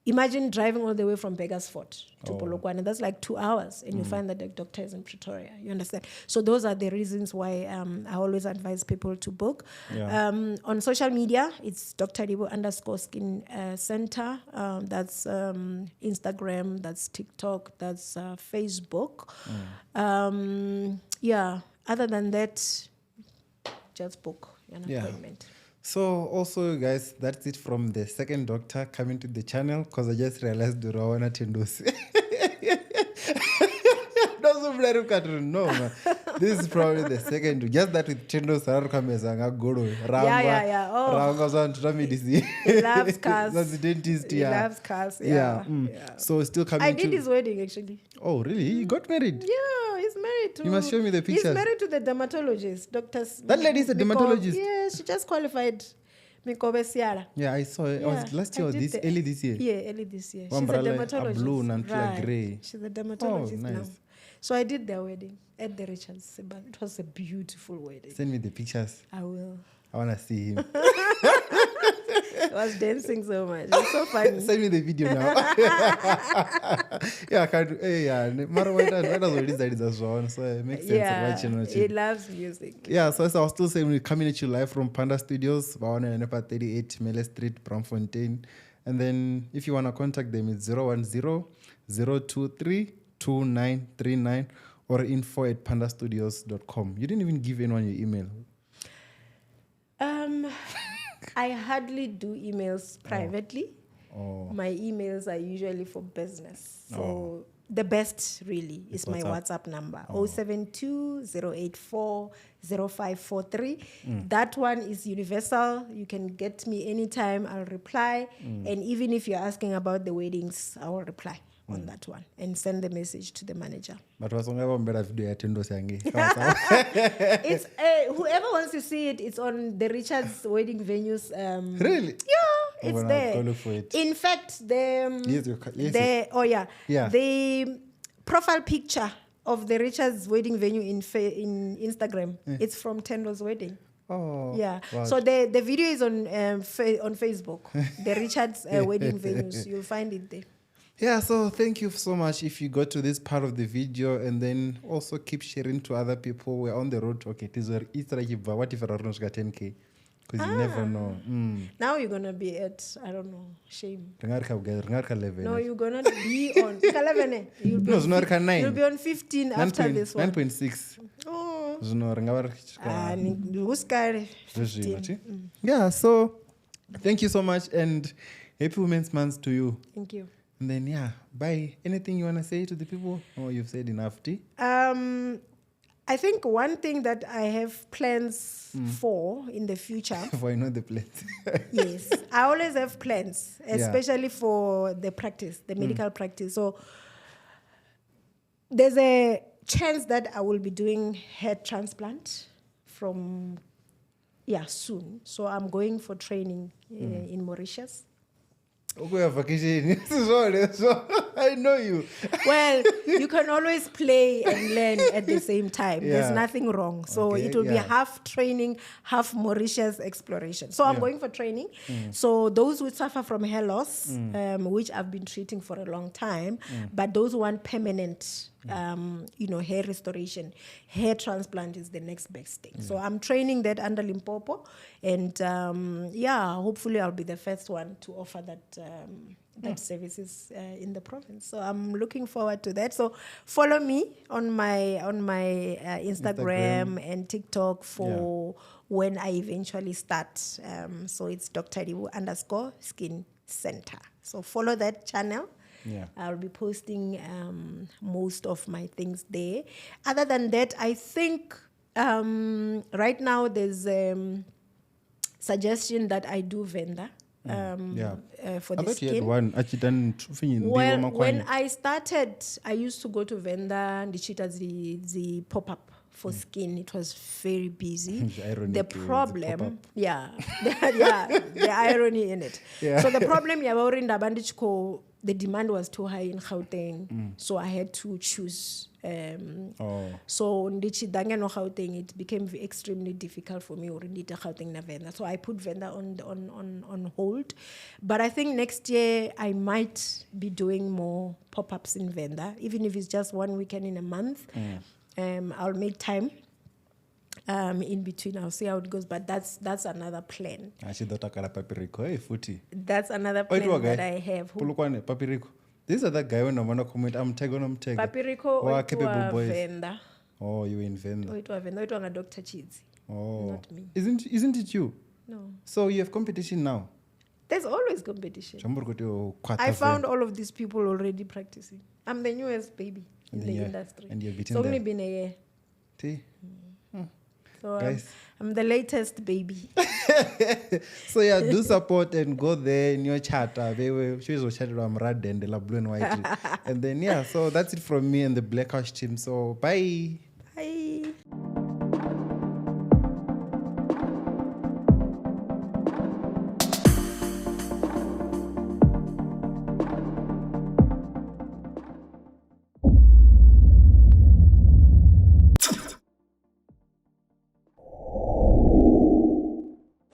Imagine driving all the way from Beggarsford to Polokwane. That's like 2 hours, and you find that the doctor is in Pretoria. You understand? So those are the reasons why I always advise people to book. On social media, it's Dr Livhu _Skin Center. That's Instagram, that's TikTok, that's Facebook. Other than that, just book an appointment. So also, guys, that's it from the second doctor coming to the channel because I just realized Livhuwani Tendosi. No, man. This is probably the second. Just that with Tendosi, He loves cars. That's the dentist. He loves cars. So still coming. I did his wedding actually. Oh, really? He got married? Yeah, he's married to. You must show me the pictures. He's married to the dermatologist, Dr. That lady is a dermatologist. Yeah, she just qualified. Yeah, I saw it. Was last year or early this year? Yeah, early this year. She's Umbrella, a dermatologist. A blue and grey. She's a dermatologist nice. now. So I did their wedding at the Richards. It was a beautiful wedding. Send me the pictures. I will. I want to see him. I was dancing so much. It's so funny. Send me the video now. I can't do. What does already decide as well? So it makes sense. Watching. He loves music. So as I was still saying, we're coming at you live from Panda Studios, 38 Mele Street, Braamfontein. And then if you want to contact them, it's 010-023-2939 or info@pandastudios.com. You didn't even give anyone your email. I hardly do emails privately. My emails are usually for business. So the best really is my WhatsApp number, 072-084-0543. That one is universal. You can get me anytime. I'll reply. And even if you're asking about the weddings, I will reply on that one and send the message to the manager. But was better video It's whoever wants to see it, it's on the Richards Wedding Venues. Really? Yeah, it's there. Go look for it. In fact, the profile picture of the Richards Wedding Venue in Instagram, it's from Tendo's wedding. Wow. So the video is on Facebook, the Richards Wedding Venues. You'll find it there. Yeah, so thank you so much if you got to this part of the video, and then also keep sharing to other people. We're on the road to okay, what if I don't got 10K? Because you never know. Now you're gonna be at, I don't know, shame. No, No, you're gonna be on 11. You'll be, you'll be on 15 after this one. 9.6. Oh. Yeah, so thank you so much, and happy Women's Month to you. Thank you. And then, yeah, bye. Anything you want to say to the people? Oh, you've said enough, T. I think one thing that I have plans for in the future. For I know the plans. Yes, I always have plans, especially for the practice, the medical practice. So there's a chance that I will be doing hair transplant from, soon. So I'm going for training in Mauritius. Okay, vacation. I know you. Well, you can always play and learn at the same time. There's nothing wrong. So it will be half training, half Mauritius exploration. So I'm going for training. So those who suffer from hair loss, which I've been treating for a long time, but those who want permanent, hair restoration, hair transplant is the next best thing. So I'm training that under Limpopo, and hopefully I'll be the first one to offer that services in the province. So I'm looking forward to that. So follow me on my Instagram and TikTok for when I eventually start. So it's Dr Livhu _Skin Center. So follow that channel. Yeah. I'll be posting most of my things there. Other than that, I think right now there's suggestion that I do vendor. For the skin. Well, when I started, I used to go to vendor and the pop-up for skin. It was very busy. The problem, the irony in it. So the problem, the demand was too high in Gauteng, so I had to choose. So Gauteng, it became extremely difficult for me already to Gauteng na vendor. So I put vendor on hold. But I think next year I might be doing more pop-ups in vendor, even if it's just one weekend in a month. I'll make time. In between, I'll see how it goes, but that's another plan. That's another plan that I have. This is that guy when I want to comment. I'm tagging. Papirico, capable boys. Vendor. Oh, you in vendor. It was Dr. Chizi. Oh, not me. Isn't it you? No. So you have competition now. There's always competition. I found all of these people already practicing. I'm the newest baby in the industry. And you've beaten them. It's only been a year. So I'm the latest baby. So do support and go there in your chat. I'm red and the blue and white. And then so that's it from me and the Black House team. So bye.